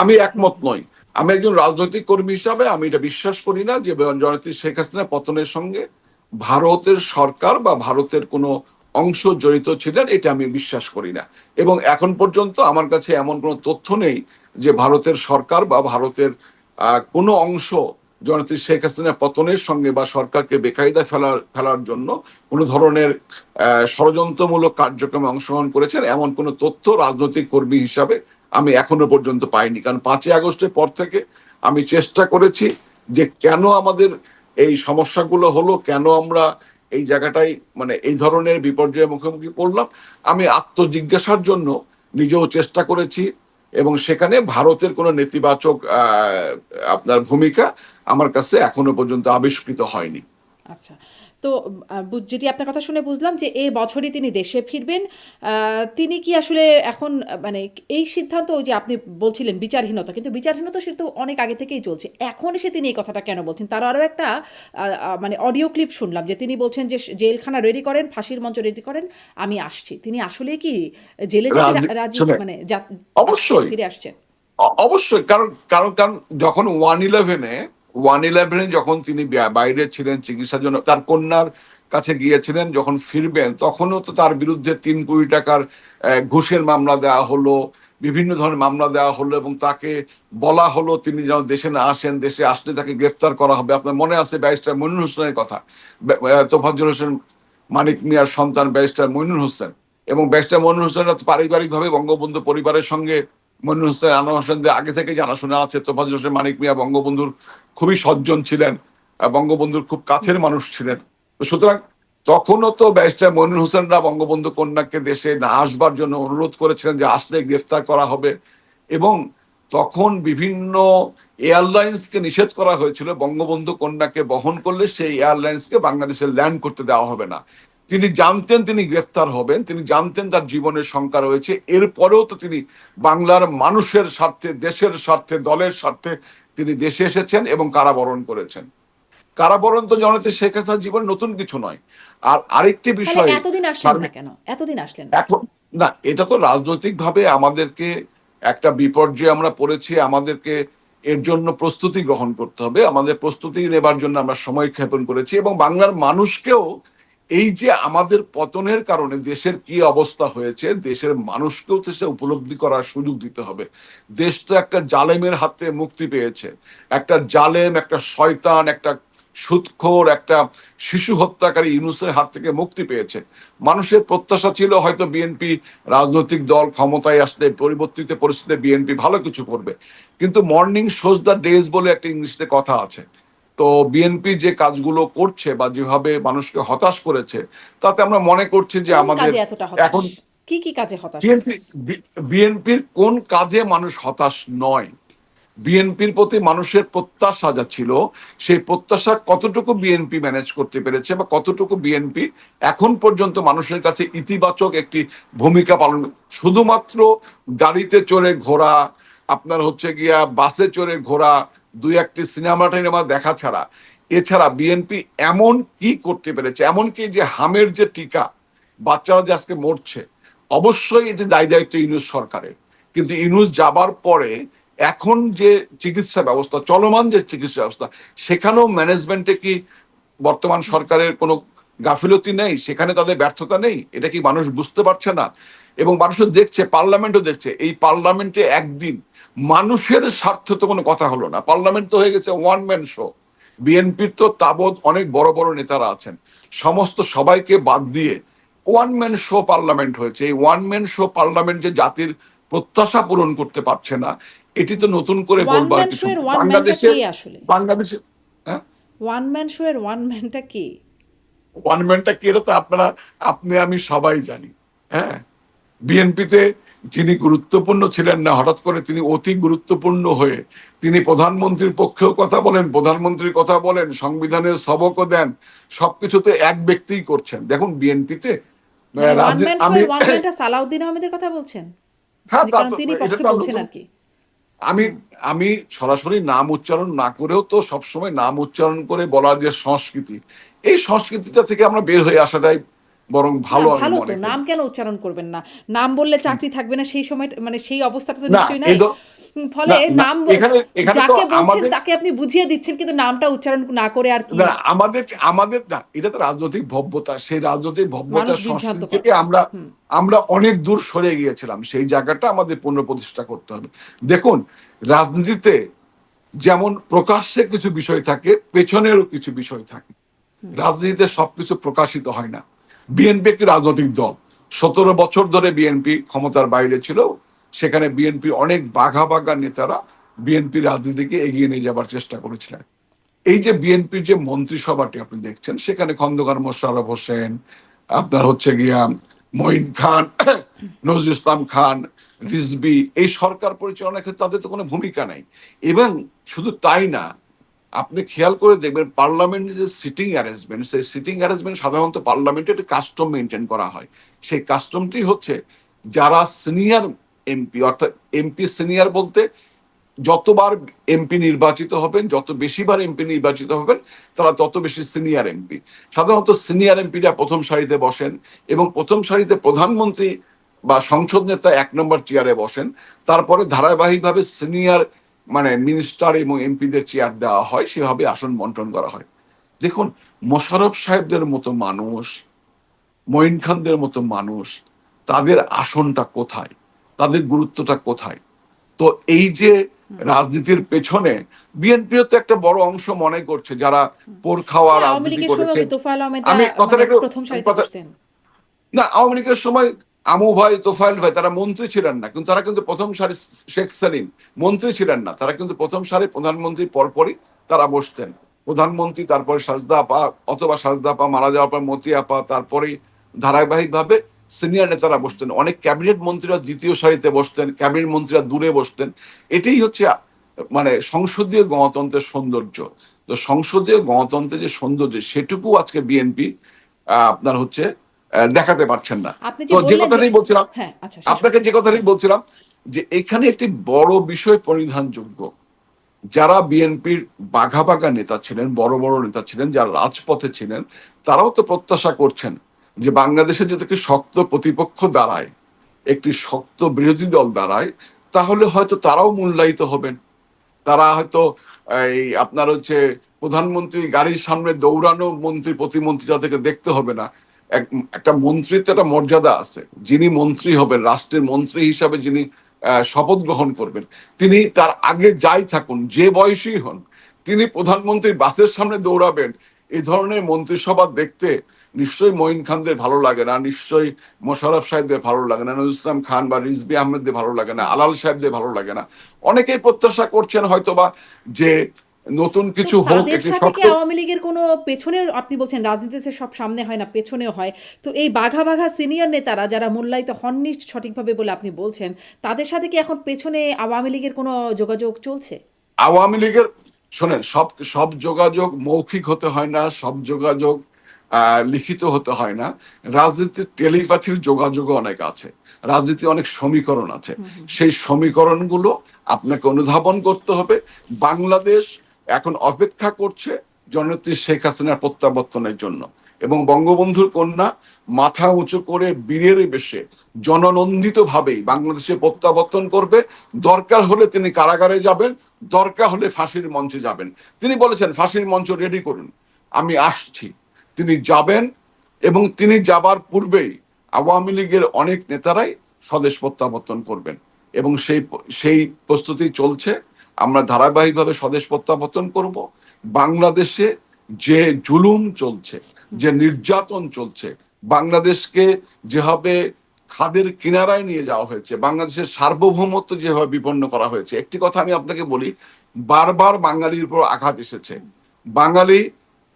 S2: আমি একমত নই। আমি একজন রাজনৈতিক কর্মী হিসাবে আমি এটা বিশ্বাস করি না যে জননেত্রী শেখ হাসিনা পতনের সঙ্গে ভারতের সরকার বা ভারতের কোনো অংশ জড়িত ছিলেন, এটা আমি বিশ্বাস করি না। এবং এখন পর্যন্ত আমার কাছে এমন কোনো তথ্য নেই যে ভারতের সরকার বা ভারতের কোনো অংশ জননেত্রী শেখ হাসিনা পতনের সঙ্গে বা সরকারকে বেকায়দা ফেলার জন্য কোনো ধরনের ষড়যন্ত্রমূলক কার্যক্রমে অংশগ্রহণ করেছেন, এমন কোনো তথ্য রাজনৈতিক কর্মী হিসাবে আমি এখনো পর্যন্ত পাইনি। কারণ 5ই আগস্টের পর থেকে আমি চেষ্টা করেছি যে কেন আমাদের এই সমস্যাগুলো হলো, কেন আমরা এই জায়গাটায় মানে এই ধরনের বিপর্যয়ের মুখোমুখি পড়লাম, আমি আত্মজিজ্ঞাসার জন্য নিজেও চেষ্টা করেছি। এবং সেখানে ভারতের কোনো নেতিবাচক আপনার ভূমিকা আমার কাছে এখনো পর্যন্ত আবিষ্কৃত হয়নি।
S1: আচ্ছা। তো যেটি আপনার কথা শুনে বুঝলাম যে এ বছরই তিনি দেশে ফিরবেন। তিনি কি আসলে এখন মানে এই সিদ্ধান্ত, ওই যে আপনি বলছিলেন বিচারহীনতা, কিন্তু বিচারহীনতা সে তো অনেক আগে থেকেই চলছে। এখন এসে তিনি এই কথাটা কেন বলছেন? তার আরও একটা মানে অডিও ক্লিপ শুনলাম যে তিনি বলছেন যে জেলখানা রেডি করেন, ফাঁসির মঞ্চ রেডি করেন, আমি আসছি। তিনি আসলেই কি জেলে যেতে রাজি,
S2: শুনে
S1: মানে আসছেন,
S2: অবশ্যই,
S1: ফিরে আসছেন?
S2: অবশ্যই, কারণ কারণ কারণ যখন 111-এ যখন তিনি বাইরে ছিলেন চিকিৎসার জন্য, তার কন্যার কাছে গিয়েছিলেন, যখন ফিরবেন তখনও তো তার বিরুদ্ধে 3 কোটি টাকার ঘুষের মামলা দেওয়া হলো, বিভিন্ন ধরনের মামলা দেওয়া হলো, এবং তাকে বলা হলো তিনি যেন দেশে না আসেন, দেশে আসলে তাকে গ্রেফতার করা হবে। আপনার মনে আছে ব্যারিস্টার মইনুল হোসেনের কথা, তোফাজ্জল হোসেন মানিক মিয়ার সন্তান ব্যারিস্টার মইনুল হোসেন, এবং ব্যারিস্টার মইনুল হোসেন পারিবারিকভাবে বঙ্গবন্ধু পরিবারের সঙ্গে, মনির হোসেন, আনোয়ার হোসেনদের আগে থেকে জানাশোনা আছে। তোফাজ্জল হোসেন মানিক মিয়া বঙ্গবন্ধুর খুবই সজ্জন ছিলেন, বঙ্গবন্ধুর খুব কাছের মানুষ ছিলেন। তো সুতরাং তখনও তো ব্যারিস্টার মনির হোসেনরা বঙ্গবন্ধু কন্যাকে দেশে না আসবার জন্য অনুরোধ করেছিলেন যে আসলে গ্রেফতার করা হবে। এবং তখন বিভিন্ন এয়ারলাইন্সকে নিষেধ করা হয়েছিল, বঙ্গবন্ধু কন্যাকে বহন করলে সেই এয়ারলাইন্সকে বাংলাদেশে ল্যান্ড করতে দেওয়া হবে না। তিনি জানতেন তিনি গ্রেফতার হবেন, তিনি জানতেন তার জীবনের শঙ্কা রয়েছে, এরপরেও তো তিনি বাংলার মানুষের স্বার্থে, দেশের স্বার্থে, দলের স্বার্থে তিনি দেশে এসেছেন এবং কারাবরণ করেছেন। কারাবরণ তো জননেত্রী শেখ হাসিনার জীবন নতুন কিছু নয়। আর আরেকটি
S1: তাহলে
S2: বিষয়,
S1: এতদিন আসলেন না কেন? এতদিন আসলেন না?
S2: এখন না, এটা তো রাজনৈতিকভাবে আমাদেরকে একটা বিপর্যয়ে আমরা পড়েছি, আমাদেরকে এর জন্য প্রস্তুতি গ্রহণ করতে হবে, আমাদের প্রস্তুতি নেবার জন্য আমরা সময় ক্ষেপণ করেছি। এবং বাংলার মানুষকেও এই যে আমাদের পতনের কারণে দেশের কি অবস্থা হয়েছে, দেশের মানুষকেও তো সে উপলব্ধি করার সুযোগ দিতে হবে। দেশ তো একটা জালেমের হাতে মুক্তি পেয়েছে, একটা জালেম, একটা শয়তান, একটা সুদখোর, একটা শিশু হত্যাকারী ইউনূসের হাত থেকে মুক্তি পেয়েছে। মানুষের প্রত্যাশা ছিল হয়তো বিএনপি রাজনৈতিক দল ক্ষমতায় আসলে পরিবর্তিত পরিস্থিতিতে বিএনপি ভালো কিছু করবে, কিন্তু মর্নিং শোজ দ্য ডেজ বলে একটা ইংলিশে কথা আছে। তো বিএনপি যে কাজগুলো করছে বা যেভাবে মানুষকে হতাশ করেছে, তাতে আমরা মনে করছি যে
S1: কোন
S2: আমাদের
S1: কাজে এতটা হতাশ?
S2: এখন
S1: কি কাজে হতাশ হন?
S2: বিএনপি বিএনপির কোন কাজে মানুষ হতাশ নয়, বিএনপির প্রতি মানুষের প্রত্যাশা যা ছিল, সেই প্রত্যাশা কতটুকু বিএনপি ম্যানেজ করতে পেরেছে বা কতটুকু বিএনপি এখন পর্যন্ত মানুষের কাছে ইতিবাচক একটি ভূমিকা পালন। শুধুমাত্র গাড়িতে চড়ে ঘোরা, আপনার হচ্ছে গিয়া বাসে চড়ে ঘোরা, 2-1টি সিনেমা টিনেমা দেখা ছাড়া, এছাড়া বিএনপি এমন কি করতে পেরেছে? এমনকি যে হামের যে টিকা, বাচ্চারা যে আজকে মরছে, অবশ্যই এটি দায়িত্ব ইউনূস সরকারের, কিন্তু ইউনূস যাবার পরে এখন যে চিকিৎসা ব্যবস্থা, চলমান যে চিকিৎসা ব্যবস্থা, সেখানেও ম্যানেজমেন্টে কি বর্তমান সরকারের কোনো গাফিলতি নেই, সেখানে তাদের ব্যর্থতা নেই? এটা কি মানুষ বুঝতে পারছে না? এবং মানুষও দেখছে, পার্লামেন্টও দেখছে। এই পার্লামেন্টে একদিন মানুষের স্বার্থ তো কোনো কথা হলো না, পার্লামেন্ট তো হয়ে গেছে ওয়ান ম্যান শো। বিএনপির তো তাবৎ অনেক বড় বড় নেতারা আছেন, সমস্ত সবাইকে বাদ দিয়ে ওয়ান ম্যান শো পার্লামেন্ট হয়েছে। এই ওয়ান ম্যান শো পার্লামেন্ট যে জাতির প্রত্যাশা পূরণ করতে পারছে না, এটি তো নতুন করে
S1: ওয়ান
S2: বলবার
S1: ম্যান শো
S2: কিছু
S1: এর
S2: নেই।
S1: ওয়ান ম্যানটা
S2: বাংলাদেশের
S1: কে আসলে?
S2: বাংলাদেশে হ্যাঁ,
S1: ওয়ান ম্যান শো এর ওয়ান ম্যানটা কে?
S2: ওয়ান ম্যানটা কি, এটা তো আপনি আমি সবাই জানি। হ্যাঁ, বিএনপিতে যিনি গুরুত্বপূর্ণ ছিলেন না, হঠাৎ করে তিনি অতি গুরুত্বপূর্ণ হয়ে তিনি প্রধানমন্ত্রীর পক্ষেও কথা বলেন, প্রধানমন্ত্রীর কথা বলেন, সংবিধানের সবকও দেন, সবকিছুতে এক ব্যক্তিই করছেন। দেখুন বিএনপিতে
S1: মানে ওয়ান
S2: রাজ্যে
S1: ম্যান শো
S2: আমি
S1: এর ওয়ান ম্যানটা সালাউদ্দিন আহমেদের কথা বলছেন?
S2: হ্যাঁ,
S1: যে
S2: তা
S1: কারণ
S2: তো
S1: তিনি
S2: এটা
S1: পক্ষে
S2: তো
S1: বলছেন
S2: নতুন।
S1: আর কি।
S2: আমি
S1: হুম।
S2: আমি সরাসরি নাম উচ্চারণ না করেও তো সবসময় নাম উচ্চারণ করে বলার যে সংস্কৃতি, এই সংস্কৃতিটা থেকে আমরা বের হয়ে আসাটাই বরং
S1: না
S2: ভালো আমি
S1: ভালো তো,
S2: মনে করি।
S1: নাম কেন উচ্চারণ করবেন না? নাম বললে চাকরি থাকবে না সেই সময়, মানে সেই অবস্থাটা তো
S2: না
S1: নিশ্চয়ই
S2: এই
S1: নাই।
S2: ধর
S1: ফলে
S2: না না
S1: নাম
S2: এখানে এখানে তো
S1: যাকে বলছেন
S2: আমাদের
S1: তাকে আপনি বুঝিয়ে দিচ্ছেন, কিন্তু নামটা উচ্চারণ না করে আর কি।
S2: না আমাদের আমাদের না, এটা তো রাজনৈতিক ভব্যতা। সেই রাজনৈতিক
S1: মানুষ
S2: ভব্যতার সংস্কৃতি
S1: বিভ্রান্তকর।
S2: থেকে আমরা
S1: হুম।
S2: আমরা অনেক দূর সরে গিয়েছিলাম। সেই জায়গাটা আমাদের পুনঃপ্রতিষ্ঠা করতে হবে। দেখুন, রাজনীতিতে যেমন প্রকাশ্যে কিছু বিষয় থাকে, পেছনেরও কিছু বিষয় থাকে। রাজনীতিতে সবকিছু প্রকাশিত হয় না। বিএনপি একটি রাজনৈতিক দল, 17 বছর ধরে বিএনপি ক্ষমতার বাইরে ছিল। সেখানে বিএনপি অনেক বাঘা বাঘা নেতারা বিএনপি রাজনীতিকে এগিয়ে নিয়ে যাবার চেষ্টা করেছিলেন। এই যে বিএনপির যে মন্ত্রিসভাটি আপনি দেখছেন, সেখানে খন্দকার মোশাররফ হোসেন, আপনার হচ্ছে গিয়া মঈন খান, নজরুল ইসলাম খান, রিজভী, এই সরকার পরিচালনার ক্ষেত্রে তাদের তো কোনো ভূমিকা নাই। এবং শুধু তাই না, আপনি খেয়াল করে দেখবেন পার্লামেন্টের যে সিটিং অ্যারেঞ্জমেন্ট, সেই সিটিং অ্যারেঞ্জমেন্ট সাধারণত পার্লামেন্টে একটা কাস্টম মেনটেন করা হয়। সেই কাস্টমটি হচ্ছে, যারা সিনিয়র এমপি, অর্থাৎ এমপি সিনিয়র বলতে যতবার এমপি নির্বাচিত হবেন, যত বেশিবার এমপি নির্বাচিত হবেন, তারা তত বেশি সিনিয়র এমপি। সাধারণত সিনিয়র এমপিরা প্রথম সারিতে বসেন এবং প্রথম সারিতে প্রধানমন্ত্রী বা সংসদ নেতা 1 নম্বর চেয়ারে বসেন। তারপরে ধারাবাহিকভাবে সিনিয়র মানে মিনিস্টার এবং এমপিদের চেয়ার দেওয়া হয়, সেভাবে আসন বন্টন করা হয়। দেখুন, মোশাররফ সাহেবদের মতো মানুষ, মঈন খানদের মতো মানুষ, তাদের আসনটা কোথায়, তাদের গুরুত্বটা কোথায়? তো এই যে রাজনীতির পেছনে বিএনপিও তো একটা বড় অংশ মনে করছে, যারা পোর খাওয়া
S1: হ্যাঁ, আওয়ামী
S2: রাজনীতি
S1: লীগের সময়
S2: করেছে।
S1: তোফায়েল আহমেদ
S2: আমি
S1: মানে
S2: কথাটা একটু
S1: প্রথম
S2: আমি
S1: সারিতে
S2: কথা
S1: বসতেন।
S2: না, আওয়ামী লীগের সময় আমু ভাই, তোফায়েল ভাই তারা মন্ত্রী ছিলেন না, কিন্তু তারা কিন্তু প্রথম সারি, শেখ সেলিম মন্ত্রী ছিলেন না, তারা কিন্তু প্রথম সারি প্রধানমন্ত্রী পরপরই তারা বসতেন। প্রধানমন্ত্রী, তারপরে সাজদা আপা, অথবা সাজদা আপা মারা যাওয়ার পর মতি আপা, তারপরে ধারাবাহিকভাবে সিনিয়র নেতারা বসতেন। অনেক ক্যাবিনেট মন্ত্রীরা দ্বিতীয় সারিতে বসতেন, ক্যাবিনেট মন্ত্রীরা দূরে বসতেন। এটাই হচ্ছে মানে সংসদীয় গণতন্ত্রের সৌন্দর্য। তো সংসদীয় গণতন্ত্রের যে সৌন্দর্য, সেটুকু আজকে বিএনপি আপনার হচ্ছে দেখাতে পারছেন না।
S1: আপনি
S2: তো
S1: যে
S2: যে
S1: বললেন যে,
S2: কথাটাই বলছিলাম,
S1: হ্যাঁ আচ্ছা শেষ
S2: আপনাকে
S1: করুন।
S2: যে কথাটাই বলছিলাম, যে এখানে একটি বড় বিষয় পরিধানযোগ্য, যারা বিএনপির বাঘা বাঘা নেতা ছিলেন, বড় বড় নেতা ছিলেন, যারা রাজপথে ছিলেন, তারাও তো প্রত্যাশা করছেন যে বাংলাদেশে যদি একটি শক্ত প্রতিপক্ষ দাঁড়ায়, একটি শক্ত বিরোধী দল দাঁড়ায়, তাহলে হয়তো তারাও মূল্যায়িত হবেন। তারা হয়তো এই আপনার হচ্ছে প্রধানমন্ত্রী গাড়ির সামনে দৌড়ানো মন্ত্রী প্রতিমন্ত্রী যাদেরকে দেখতে হবে না। একটা মন্ত্রীর তো একটা মর্যাদা আছে। যিনি মন্ত্রী হবেন, রাষ্ট্রের মন্ত্রী হিসাবে যিনি শপথ গ্রহণ করবেন, তিনি তার আগে যাই থাকুন, যে বয়সী হন, তিনি প্রধানমন্ত্রীর বাসের সামনে দৌড়াবেন, এই ধরনের মন্ত্রিসভা দেখতে নিশ্চয়ই মঈন খানদের ভালো লাগে না, নিশ্চয়ই মোশাররফ সাহেবদের ভালো লাগে না, নজরুল ইসলাম খান বা রিজভী আহমেদদের ভালো লাগে না, আলাল সাহেবদের ভালো লাগে না। অনেকেই প্রত্যাশা করছেন হয়তোবা যে নতুন
S1: তো
S2: কিছু হোক,
S1: তাদের
S2: একটি
S1: সাথে কি
S2: শক্ত।
S1: আওয়ামী লীগের কোনো পেছনের, আপনি বলছেন রাজনীতিতে সব সামনে হয় না, পেছনেও হয়, তো এই বাঘা বাঘা সিনিয়র নেতারা যারা মূল্যায়িত হননি সঠিকভাবে বলে আপনি বলছেন, তাদের সাথে কি এখন পেছনে আওয়ামী লীগের কোনো যোগাযোগ চলছে?
S2: আওয়ামী লীগের, শোনেন, সব সব যোগাযোগ মৌখিক হতে হয় না, সব যোগাযোগ লিখিত হতে হয় না। রাজনীতির টেলিপ্যাথির যোগাযোগও অনেক আছে, রাজনীতি অনেক সমীকরণ আছে। সেই সমীকরণগুলো আপনাকে অনুধাবন করতে হবে। বাংলাদেশ এখন অপেক্ষা করছে জননেত্রী শেখ হাসিনার প্রত্যাবর্তনের জন্য, এবং বঙ্গবন্ধুর কন্যা মাথা উঁচু করে বীরের বেশে জননন্দিত ভাবেই বাংলাদেশে প্রত্যাবর্তন করবে। দরকার হলে তিনি কারাগারে যাবেন, দরকার হলে ফাঁসির মঞ্চে যাবেন। তিনি বলেছেন ফাঁসির মঞ্চ রেডি করুন, আমি আসছি। তিনি যাবেন, এবং তিনি যাবার পূর্বেই আওয়ামী লীগের অনেক নেতারাই স্বদেশ প্রত্যাবর্তন করবেন এবং সেই প্রস্তুতি চলছে। আমরা ধারাবাহিকভাবে স্বদেশ প্রত্যাবর্তন করব। বাংলাদেশে যে জুলুম চলছে, যে নির্যাতন চলছে, বাংলাদেশকে যেভাবে খাদের কিনারায় নিয়ে যাওয়া হয়েছে, বাংলাদেশের সার্বভৌমত্ব যেভাবে বিপন্ন করা হয়েছে, একটি কথা আমি আপনাকে বলি, বারবার বাঙালির উপর আঘাত এসেছে। বাঙালি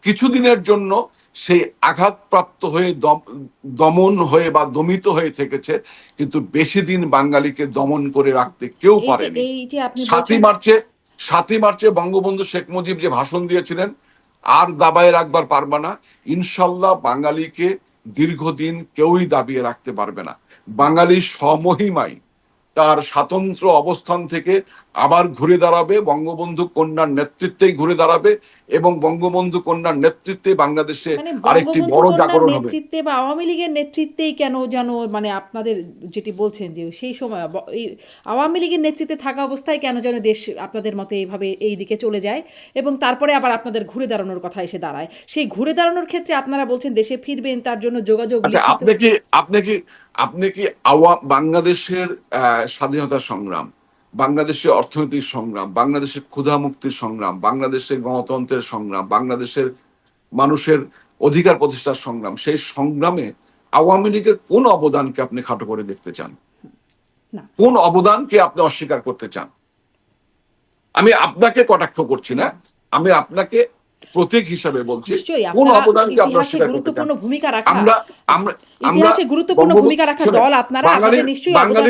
S2: কিছুদিনের জন্য সেই আঘাতপ্রাপ্ত হয়ে দমন হয়ে বা দমিত হয়ে থেকেছে, কিন্তু বেশি দিন বাঙালিকে দমন করে রাখতে কেউ পারেনি।
S1: এই যে আপনি
S2: ৭ই
S1: বলছেন,
S2: মার্চে ৭ই মার্চে বঙ্গবন্ধু শেখ মুজিব যে ভাষণ দিয়েছিলেন, আর দাবায় রাখবার পারবে না, ইনশাল্লাহ বাঙালিকে দীর্ঘদিন কেউই দাবিয়ে রাখতে পারবে না। বাঙালি স্বমহিমায় তার স্বাতন্ত্র অবস্থান থেকে আবার ঘুরে দাঁড়াবে, বঙ্গবন্ধু কন্যার নেতৃত্বেই ঘুরে দাঁড়াবে এবং বঙ্গবন্ধু কন্যার নেতৃত্বে বাংলাদেশে
S1: মানে
S2: আরেকটি
S1: বঙ্গবন্ধু
S2: বড়
S1: কন্যার
S2: জাগরণ হবে।
S1: নেতৃত্বে বা আওয়ামী লীগের নেতৃত্বেই কেন যেন, মানে আপনাদের যেটি বলছেন যে সেই সময় এই আওয়ামী লীগের নেতৃত্বে থাকা অবস্থায় কেন যেন দেশ আপনাদের মতে এইভাবে এই দিকে চলে যায় এবং তারপরে আবার আপনাদের ঘুরে দাঁড়ানোর কথা এসে দাঁড়ায়। সেই ঘুরে দাঁড়ানোর ক্ষেত্রে আপনারা বলছেন দেশে ফিরবেন, তার জন্য যোগাযোগ
S2: আচ্ছা,
S1: লিখিত।
S2: আপনি কি বাংলাদেশের স্বাধীনতা সংগ্রাম, বাংলাদেশের অর্থনৈতিক সংগ্রাম, বাংলাদেশের ক্ষুধা মুক্তির সংগ্রাম, বাংলাদেশের গণতন্ত্রের সংগ্রাম, বাংলাদেশের মানুষের অধিকার প্রতিষ্ঠার সংগ্রাম, সেই সংগ্রামে আওয়ামী লীগের কোন অবদানকে আপনি খাটো করে দেখতে চান?
S1: না,
S2: কোন অবদানকে আপনি অস্বীকার করতে চান? আমি আপনাকে কটাক্ষ করছি না, আমি আপনাকে প্রতীক হিসাবে বলছি,
S1: নিশ্চয়ই
S2: কোন
S1: আপনারা
S2: অবদানকে আপনি
S1: ইতিহাসে
S2: অস্বীকার করতে চান?
S1: গুরুত্বপূর্ণ ভূমিকা রাখা,
S2: আমরা আমরা আমরা
S1: ইতিহাসে গুরুত্বপূর্ণ ভূমিকা রাখা
S2: শোনেন,
S1: দল আপনারা, আপনাদের নিশ্চয়ই অবদান।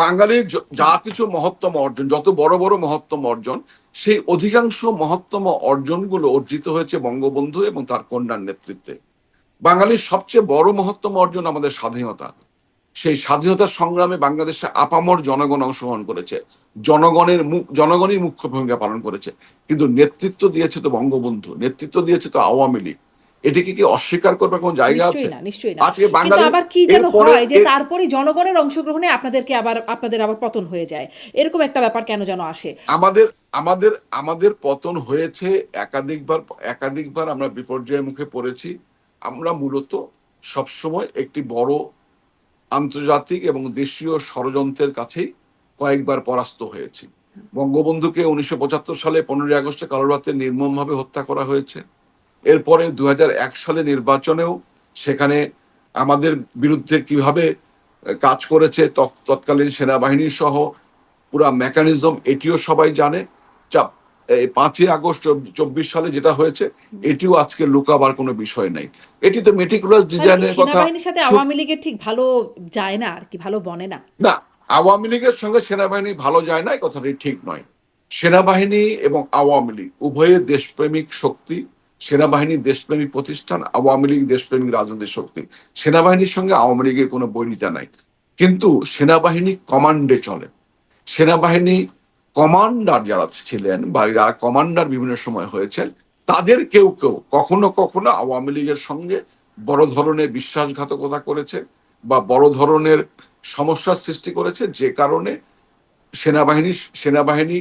S2: বাঙালির যা কিছু মহত্তম অর্জন, যত বড় বড় মহত্তম অর্জন, সেই অধিকাংশ মহত্তম অর্জনগুলো অর্জিত হয়েছে বঙ্গবন্ধু এবং তার কন্যার নেতৃত্বে। বাঙালির সবচেয়ে বড় মহত্তম অর্জন আমাদের স্বাধীনতা। সেই স্বাধীনতার সংগ্রামে বাংলাদেশে আপামর জনগণ অংশগ্রহণ করেছে, জনগণই মুখ্য ভূমিকা পালন করেছে, কিন্তু নেতৃত্ব দিয়েছে তো বঙ্গবন্ধু, নেতৃত্ব দিয়েছে তো আওয়ামী লীগ। এটিকে কি অস্বীকার করবার কোন জায়গা আছে?
S1: নিশ্চয়ই না, নিশ্চয়ই না।
S2: আজকে
S1: কিন্তু
S2: বাঙালি
S1: আবার কি যেন
S2: এরপরে
S1: হয় যে তারপরে জনগণের অংশগ্রহণে আপনাদের আবার পতন হয়ে যায়, এরকম একটা ব্যাপার কেন যেন আসে।
S2: আমাদের আমাদের আমাদের পতন হয়েছে একাধিকবার আমরা বিপর্যয়ের মুখে পড়েছি। আমরা মূলত সবসময় একটি বড় আন্তর্জাতিক এবং দেশীয় ষড়যন্ত্রের কাছেই কয়েকবার পরাস্ত হয়েছি। বঙ্গবন্ধুকে 1975 সালে 15ই আগস্টে কালোরাতে নির্মমভাবে হত্যা করা হয়েছে। এরপরে 2001 সালে নির্বাচনেও সেখানে আমাদের বিরুদ্ধে কিভাবে কাজ করেছে তৎকালীন সেনাবাহিনী সহ পুরা মেকানিজম, এটিও সবাই জানে। 5ই আগস্ট 24 সালে যেটা হয়েছে, এটিও আজকে লুকাবার কোনো বিষয় নাই। এটি তো মেটিকুলাস
S1: তাহলে কি
S2: ডিজাইনের কথা।
S1: সেনাবাহিনীর সাথে আওয়ামী লীগের ঠিক ভালো যায় না আর কি, ভালো বনে না?
S2: না, আওয়ামী লীগের সঙ্গে সেনাবাহিনী ভালো যায় না, এই কথাটি ঠিক নয়। সেনাবাহিনী এবং আওয়ামী লীগ উভয়ে দেশপ্রেমিক শক্তি। সেনাবাহিনী দেশপ্রেমিক প্রতিষ্ঠান, আওয়ামী লীগ দেশপ্রেমিক রাজনৈতিক শক্তি। সেনাবাহিনীর সঙ্গে আওয়ামী লীগের কোনো বৈরিতা নাই, কিন্তু সেনাবাহিনী কমান্ডে চলে। সেনাবাহিনী কমান্ডার যারা ছিলেন বা যারা কমান্ডার বিভিন্ন সময় হয়েছেন, তাদের কেউ কেউ কখনো কখনো আওয়ামী লীগের সঙ্গে বড় ধরনের বিশ্বাসঘাতকতা করেছে বা বড় ধরনের সমস্যার সৃষ্টি করেছে, যে কারণে সেনাবাহিনী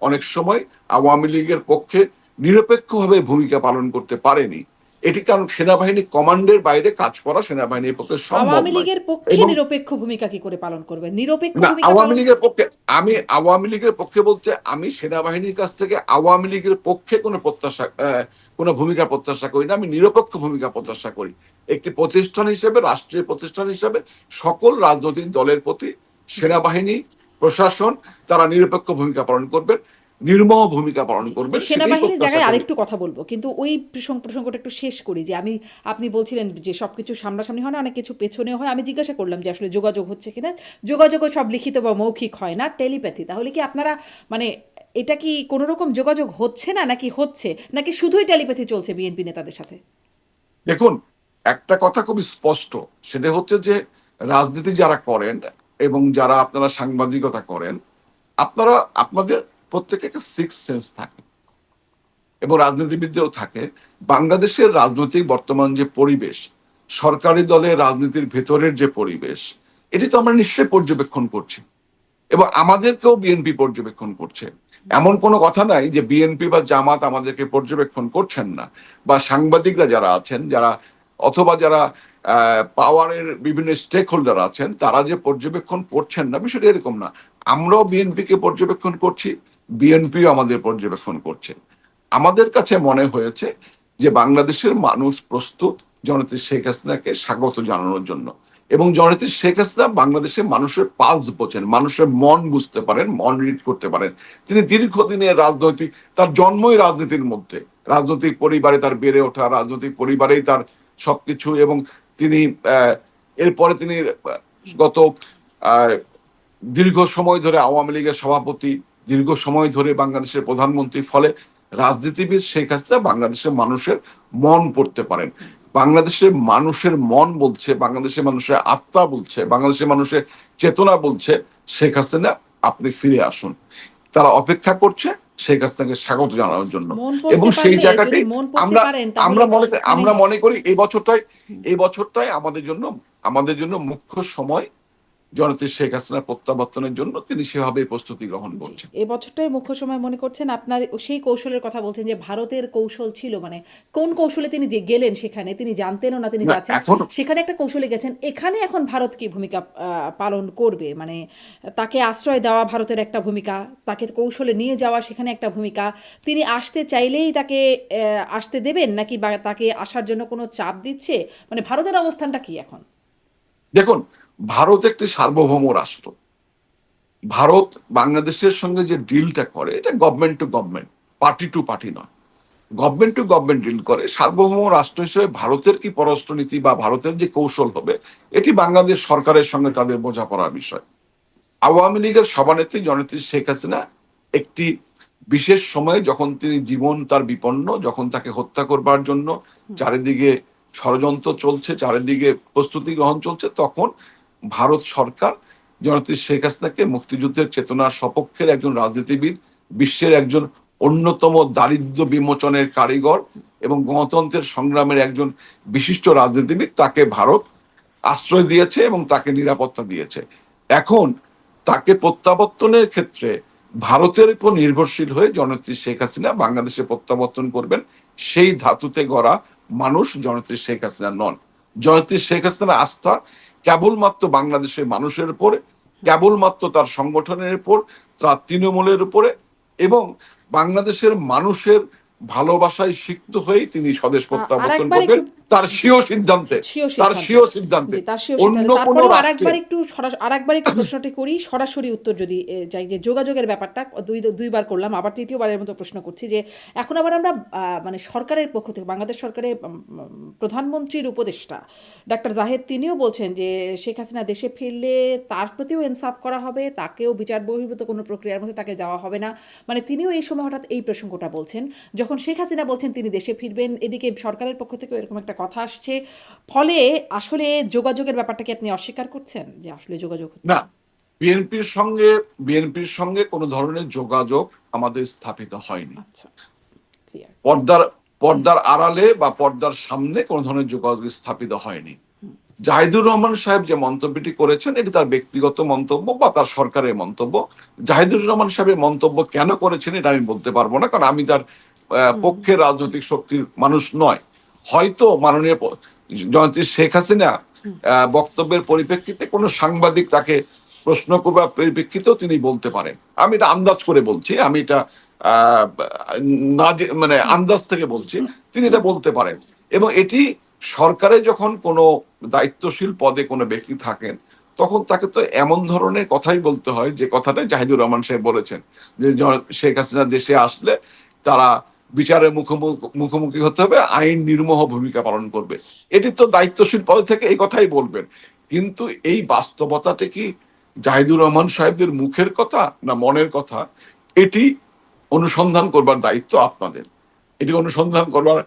S2: অনেক সময় আওয়ামী লীগের পক্ষে নিরপেক্ষভাবে ভূমিকা পালন করতে পারেনি। এটি কারণ সেনাবাহিনী কমান্ডের বাইরে কাজ করা সেনাবাহিনীর পক্ষে সম্ভব
S1: আওয়ামী
S2: নয়।
S1: লীগের পক্ষে
S2: এবং
S1: নিরপেক্ষ ভূমিকা কি করে পালন করবে? নিরপেক্ষ
S2: না,
S1: ভূমিকা
S2: আওয়ামী
S1: পালন।
S2: লীগের পক্ষে আমি আওয়ামী লীগের পক্ষে বলতে আমি সেনাবাহিনীর কাছ থেকে আওয়ামী লীগের পক্ষে কোনো ভূমিকা প্রত্যাশা করি না। আমি নিরপেক্ষ ভূমিকা প্রত্যাশা করি। একটি প্রতিষ্ঠান হিসেবে, রাষ্ট্রীয় প্রতিষ্ঠান হিসেবে সকল রাজনৈতিক দলের প্রতি সেনাবাহিনী, প্রশাসন তারা নিরপেক্ষ ভূমিকা পালন করবে, নির্মম ভূমিকা পালন করবে, সেটাই
S1: সেনাবাহিনীর
S2: প্রত্যাশা
S1: জায়গায়
S2: করি।
S1: আরেকটু কথা বলবো, কিন্তু ওই প্রসঙ্গটা একটু শেষ করি। যে আপনি বলছিলেন যে সবকিছু সামনাসামনি হয় না, অনেক কিছু পেছনে হয়। আমি জিজ্ঞাসা করলাম যে আসলে যোগাযোগ হচ্ছে কিনা। যোগাযোগও সব লিখিত বা মৌখিক হয় না, টেলিপ্যাথি। তাহলে কি আপনারা মানে এটা কি কোনো রকম যোগাযোগ হচ্ছে না, নাকি হচ্ছে, নাকি শুধুই টেলিপ্যাথি চলছে বিএনপি নেতাদের সাথে?
S2: দেখুন, একটা কথা খুবই স্পষ্ট, সেটা হচ্ছে যে রাজনীতি যারা করেন এবং যারা আপনারা সাংবাদিকতা করেন, আপনাদের প্রত্যেকের একটা সিক্স সেন্স থাকে এবং রাজনীতিবিদদেরও থাকে। বাংলাদেশের রাজনৈতিক বর্তমান যে পরিবেশ, সরকারি দলের রাজনীতির ভেতরের যে পরিবেশ, এটি তো আমরা নিশ্চয়ই পর্যবেক্ষণ করছি এবং আমাদেরকেও বিএনপি পর্যবেক্ষণ করছে। এমন কোনো কথা নাই যে বিএনপি বা জামাত আমাদেরকে পর্যবেক্ষণ করছেন না, বা সাংবাদিকরা যারা আছেন, যারা অথবা যারা পাওয়ারের বিভিন্ন স্টেক হোল্ডার আছেন তারা যে পর্যবেক্ষণ করছেন না, বিষয়টা এরকম না। আমরাও বিএনপিকে পর্যবেক্ষণ করছি, বিএনপিও আমাদের পর্যবেক্ষণ করছে। আমাদের কাছে মনে হয়েছে যে বাংলাদেশের মানুষ প্রস্তুত জননেত্রী শেখ হাসিনাকে স্বাগত জানানোর জন্য, এবং জননেত্রী শেখ হাসিনা বাংলাদেশের মানুষের পালস বোঝেন, মানুষের মন বুঝতে পারেন, মন রিড করতে পারেন। তিনি দীর্ঘদিনের রাজনৈতিক, তার জন্মই রাজনীতির মধ্যে, রাজনৈতিক পরিবারে তার বেড়ে ওঠা, রাজনৈতিক পরিবারেই তার সবকিছু, এবং তিনি এরপরে তিনি গত দীর্ঘ সময় ধরে আওয়ামী লীগের সভাপতি, দীর্ঘ সময় ধরে বাংলাদেশের প্রধানমন্ত্রী। ফলে রাজনীতিবিদ শেখ হাসিনা বাংলাদেশের মানুষের মন পড়তে পারেন। বাংলাদেশের মানুষের মন বলছে, বাংলাদেশের মানুষের আত্মা বলছে, বাংলাদেশের মানুষের চেতনা বলছে শেখ হাসিনা আপনি ফিরে আসুন। তারা অপেক্ষা করছে শেখ হাসিনাকে স্বাগত জানানোর জন্য। এবং সেই জায়গাটি আমরা আমরা মনে করি এই বছরটাই আমাদের জন্য মুখ্য সময় জননেত্রী শেখ হাসিনার প্রত্যাবর্তনের জন্য। তিনি সেভাবে প্রস্তুতি গ্রহণ করছেন।
S1: এই বছরটাই মুখ্য সময় মনে করছেন। আপনার সেই কৌশলের কথা বলছেন যে ভারতের কৌশল ছিল, মানে কোন কৌশলে তিনি যে গেলেন সেখানে, তিনি জানতেনও না তিনি যাচ্ছেন, সেখানে একটা কৌশলে গেছেন। এখানে এখন ভারত কি ভূমিকা পালন করবে? মানে তাকে আশ্রয় দেওয়া ভারতের একটা ভূমিকা, তাকে কৌশলে নিয়ে যাওয়া সেখানে একটা ভূমিকা। তিনি আসতে চাইলেই তাকে আসতে দেবেন, নাকি তাকে আসার জন্য কোনো চাপ দিচ্ছে? মানে ভারতের অবস্থানটা কি এখন?
S2: দেখুন, ভারত একটি সার্বভৌম রাষ্ট্র। ভারত বাংলাদেশের সঙ্গে যে ডিলটা করে এটা government to government, party to party নয়, গভর্নমেন্ট টু গভর্নমেন্ট ডিল করে। সার্বভৌম রাষ্ট্র হিসেবে ভারতের কি পররাষ্ট্রনীতি বা ভারতের যে কৌশল হবে এটি বাংলাদেশ সরকারের সঙ্গে তাদের বোঝাপড়ার বিষয়। আওয়ামী লীগের সভানেত্রী জননেত্রী শেখ হাসিনা একটি বিশেষ সময়ে, যখন তিনি জীবন তার বিপন্ন, যখন তাকে হত্যা করবার জন্য চারিদিকে ষড়যন্ত্র চলছে, চারিদিকে প্রস্তুতি গ্রহণ চলছে, তখন ভারত সরকার জননেত্রী শেখ হাসিনাকে মুক্তিযুদ্ধের চেতনার সপক্ষের একজন রাজনীতিবিদ, বিশ্বের একজন অন্যতম দারিদ্র্য বিমোচনের কারিগর এবং গণতন্ত্রের সংগ্রামের একজন বিশিষ্ট রাজনীতিবিদ, তাকে ভারত আশ্রয় দিয়েছে এবং তাকে নিরাপত্তা দিয়েছে। এখন তাকে প্রত্যাবর্তনের ক্ষেত্রে ভারতের উপর নির্ভরশীল হয়ে জননেত্রী শেখ হাসিনা বাংলাদেশে প্রত্যাবর্তন করবেন, সেই ধাতুতে গড়া মানুষ জননেত্রী শেখ হাসিনা নন। জননেত্রী শেখ হাসিনার আস্থা কেবলমাত্র বাংলাদেশের মানুষের উপরে, কেবলমাত্র তার সংগঠনের উপর, তার তৃণমূলের উপরে, এবং বাংলাদেশের মানুষের ভালোবাসায় সিক্ত হয়েই তিনি স্বদেশ প্রত্যাবর্তন করবেন তার স্বীয় সিদ্ধান্তে। অন্য কোনো
S1: আরেকবার একটু প্রশ্নটি করি, সরাসরি উত্তর যদি চাই, যে যোগাযোগের ব্যাপারটা দুইবার করলাম, আবার তৃতীয়বারের মতো প্রশ্ন করছি যে এখন আবার আমরা মানে সরকারের পক্ষ থেকে, বাংলাদেশ সরকারের প্রধানমন্ত্রীর উপদেষ্টা ডাক্তার জাহেদ তিনিও বলছেন যে শেখ হাসিনা দেশে ফিরলে তার প্রতিও ইনসাফ করা হবে, তাকেও বিচার বহির্ভূত কোনো প্রক্রিয়ার মধ্যে তাকে যাওয়া হবে না। মানে তিনিও এই সময় হঠাৎ এই প্রসঙ্গটা বলছেন, যখন শেখ হাসিনা বলছেন তিনি দেশে ফিরবেন, এদিকে সরকারের পক্ষ থেকে এরকম একটা কথা আসছে। ফলে আসলে যোগাযোগের ব্যাপারটাকে আপনি অস্বীকার করছেন যে আসলে যোগাযোগ হচ্ছে
S2: না? বিএনপির সঙ্গে কোনো ধরনের যোগাযোগ আমাদের স্থাপিত হয়নি।
S1: আচ্ছা,
S2: পর্দার আড়ালে বা পর্দার সামনে কোনো ধরনের যোগাযোগ স্থাপিত হয়নি। জাহিদুর রহমান সাহেব যে মন্তব্যটি করেছেন এটি তার ব্যক্তিগত মন্তব্য বা তার সরকারের মন্তব্য। জাহিদুর রহমান সাহেবের মন্তব্য কেন করেছেন এটা আমি বলতে পারবো না, কারণ আমি তার পক্ষে রাজনৈতিক শক্তির মানুষ নয়। হয়তো মাননীয় জননেত্রী শেখ হাসিনা বক্তব্যের পরিপ্রেক্ষিতে কোনো সাংবাদিক তাকে প্রশ্ন করবার পরিপ্রেক্ষিতেও তিনি বলতে পারেন। আমি এটা আন্দাজ করে বলছি, আমি এটা মানে আন্দাজ থেকে বলছি, তিনি এটা বলতে পারেন। এবং এটি সরকারে যখন কোনো দায়িত্বশীল পদে কোনো ব্যক্তি থাকেন তখন তাকে তো এমন ধরনের কথাই বলতে হয় যে কথাটা জাহিদুর রহমান সাহেব বলেছেন, যে শেখ হাসিনা দেশে আসলে তারা বিচারের মুখোমুখি হতে হবে, আইন নির্মোহ ভূমিকা পালন করবে। এটি তো দায়িত্বশীল পদে থেকে এই কথাই বলবেন। কিন্তু এই বাস্তবতাটা কি জাহিদুর রহমান সাহেবদের মুখের কথা না মনের কথা, এটি অনুসন্ধান করবার দায়িত্ব আপনাদের। এটি অনুসন্ধান করবার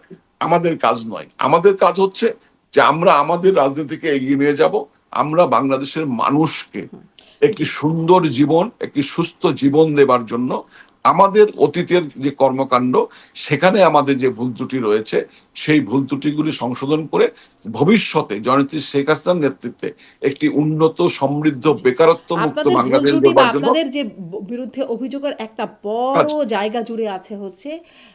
S2: আমাদের কাজ নয়। আমাদের কাজ হচ্ছে যে আমরা আমাদের রাজনীতিকে এগিয়ে নিয়ে যাব, আমরা বাংলাদেশের মানুষকে একটি সুন্দর জীবন, একটি সুস্থ জীবন দেবার জন্য আমাদের অতীতের যে কর্মকাণ্ড, সেখানে আমাদের যে ভুল ত্রুটি রয়েছে, সেই ভুল ত্রুটিগুলি সংশোধন করে ভবিষ্যতে জননেত্রী শেখ হাসিনার নেতৃত্বে একটি উন্নত, সমৃদ্ধ,
S1: জি।
S2: বেকারত্ব মুক্ত
S1: আপনাদের ভুল
S2: বাংলাদেশ
S1: ত্রুটি বা
S2: গড়বার জন্য
S1: আপনাদের যে বিরুদ্ধে অভিযোগের একটা
S2: কাজ।
S1: বড় জায়গা জুড়ে আছে হচ্ছে,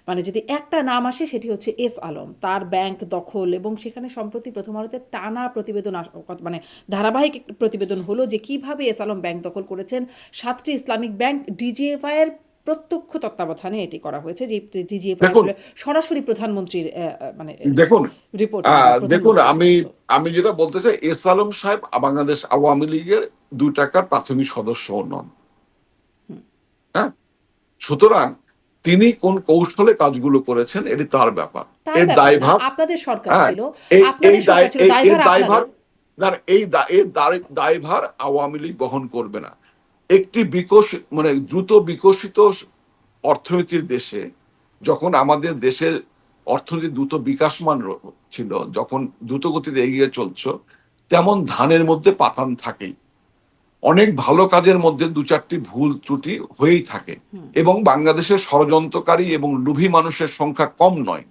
S1: মানে যদি একটা নাম আসে সেটি হচ্ছে এস আলম, তার ব্যাংক দখল, এবং সেখানে সম্প্রতি প্রথম আলোতে টানা প্রতিবেদন মানে ধারাবাহিক একটি প্রতিবেদন হলো যে কিভাবে এস আলম ব্যাংক দখল করেছেন। 7টি ইসলামিক ব্যাংক ডিজিএফআই এর প্রত্যক্ষ তত্ত্বাবধানে এটি করা হয়েছে, যে ডিজিএফআই
S2: দেখুন
S1: আসলে সরাসরি প্রধানমন্ত্রীর মানে
S2: দেখুন
S1: রিপোর্টিং বা
S2: দেখুন
S1: প্রধানমন্ত্রীর
S2: আমি
S1: অধীনস্থ।
S2: আমি যেটা বলতে চাই, এস আলম সাহেব বাংলাদেশ আওয়ামী লীগের 2 টাকার প্রাথমিক সদস্য নন। হ্যাঁ, সুতরাং তিনি কোন কৌশলে কাজগুলো করেছেন এটি তার ব্যাপার।
S1: তার
S2: এর
S1: ব্যাপার না,
S2: দায়ভার,
S1: আপনাদের সরকার
S2: হ্যাঁ,
S1: ছিল,
S2: এই এই
S1: আপনাদের
S2: দায়
S1: সরকার ছিল,
S2: এই এর
S1: দায়ভার
S2: দায়ভার
S1: আপনাদের।
S2: না, দায়ভার আওয়ামী লীগ বহন করবে না। একটি মানে দ্রুত বিকশিত অর্থনীতির দেশে, যখন আমাদের দেশের অর্থনীতি দ্রুত বিকাশমান ছিল, যখন দ্রুত গতিতে এগিয়ে চলছ, তেমন ধানের মধ্যে পাতান থাকেই। অনেক ভালো কাজের মধ্যে 2-4টি ভুল ত্রুটি হয়েই থাকে, এবং বাংলাদেশের ষড়যন্ত্রকারী এবং লোভী মানুষের সংখ্যা কম নয়।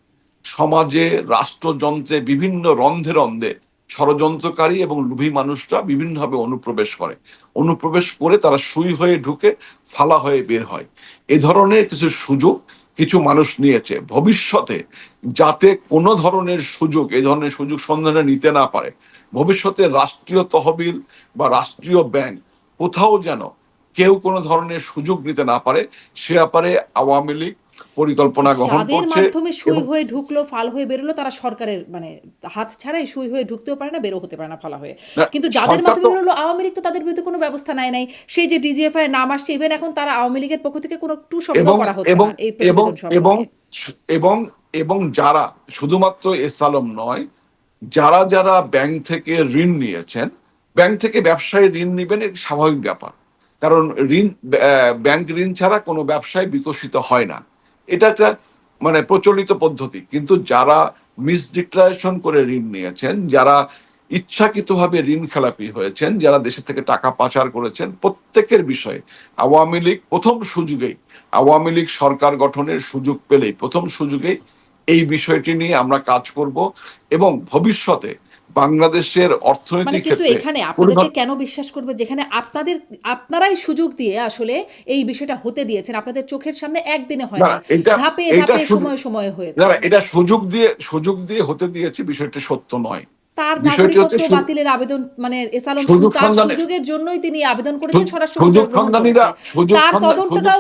S2: সমাজে, রাষ্ট্রযন্ত্রে বিভিন্ন রন্ধে রন্ধে ষড়যন্ত্রকারী এবং লোভী মানুষরা বিভিন্নভাবে অনুপ্রবেশ করে তারা সুই হয়ে ঢুকে, ফালা হয়ে বের হয়। এ ধরনের কিছু সুযোগ কিছু মানুষ নিয়েছে। ভবিষ্যতে যাতে কোনো ধরনের সুযোগ, এই ধরনের সুযোগ সন্ধানে নিতে না পারে, ভবিষ্যতে রাষ্ট্রীয় তহবিল বা রাষ্ট্রীয় ব্যাংক কোথাও যেন কেউ কোনো ধরনের সুযোগ নিতে না পারে, সে ব্যাপারে আওয়ামী লীগ পরিকল্পনা গ্রহণ
S1: যাদের
S2: করছে।
S1: মাধ্যমে সুই
S2: এবং
S1: হয়ে ঢুকলো, ফাল হয়ে বেরোলো, তারা সরকারের মানে হাত ছাড়াই সুই হয়ে ঢুকতেও পারে না, বেরো হতে পারে না ফালা হয়ে। কিন্তু যাদের
S2: সরকার
S1: মাধ্যমে
S2: তো
S1: বেরোলো, আওয়ামী লীগ তো তাদের বিরুদ্ধে কোনো ব্যবস্থা নেয় নাই। সেই যে ডিজিএফআই এর নাম আসছে, ইভেন এখন তারা আওয়ামী লীগের পক্ষ থেকে কোনো টু শব্দ
S2: এবং
S1: করা হচ্ছে
S2: এবং
S1: না এই
S2: এবং
S1: প্রতিবেদন
S2: এবং
S1: সম্পর্কে।
S2: এবং এবং যারা, শুধুমাত্র এস আলম নয়, যারা যারা ব্যাংক থেকে ঋণ নিয়েছেন, ব্যাংক থেকে ব্যবসায়ী ঋণ নিবেন, এটা স্বাভাবিক ব্যাপার। কারণ ব্যাংক ঋণ ছাড়া কোনো ব্যবসায় বিকশিত হয় না। এটা একটা মানে প্রচলিত পদ্ধতি। কিন্তু যারা মিসডিক্লারেশন করে ঋণ নিয়েছেন, যারা ইচ্ছাকৃতভাবে ঋণ খেলাপি হয়েছেন, যারা দেশে থেকে টাকা পাচার করেছেন, প্রত্যেকের বিষয়ে আওয়ামী লীগ আওয়ামী লীগ সরকার গঠনের সুযোগ পেলেই, প্রথম সুযোগেই এই বিষয়টি নিয়ে আমরা কাজ করব, এবং ভবিষ্যতে বাংলাদেশের
S1: মানে
S2: অর্থনীতির
S1: কিন্তু
S2: ক্ষেত্রে
S1: এখানে
S2: কোনো
S1: আপনাদেরকে কেন বিশ্বাস করবে, যেখানে আপনারাই সুযোগ দিয়ে আসলে এই বিষয়টা হতে দিয়েছেন, আপনাদের চোখের সামনে একদিনে হয়
S2: না,
S1: নাই,
S2: এটা
S1: ধাপে
S2: এটা
S1: ধাপে
S2: সুযোগ,
S1: সময় সময়
S2: না
S1: হয়েছে।
S2: না, এটা সুযোগ দিয়ে হতে দিয়েছে, বিষয়টি সত্য নয়।
S1: তার
S2: বিষয়টি হচ্ছে
S1: নাগরিকত্ব বাতিলের আবেদন, মানে এস আলম
S2: সুযোগ
S1: তার
S2: সন্ধানের,
S1: সুযোগের জন্যই তিনি আবেদন করেছেন, স্বরাষ্ট্র
S2: সুযোগ
S1: মন্ত্রণালয় গ্রহণ
S2: সন্ধানীরা,
S1: করেছে। তার তদন্তটাও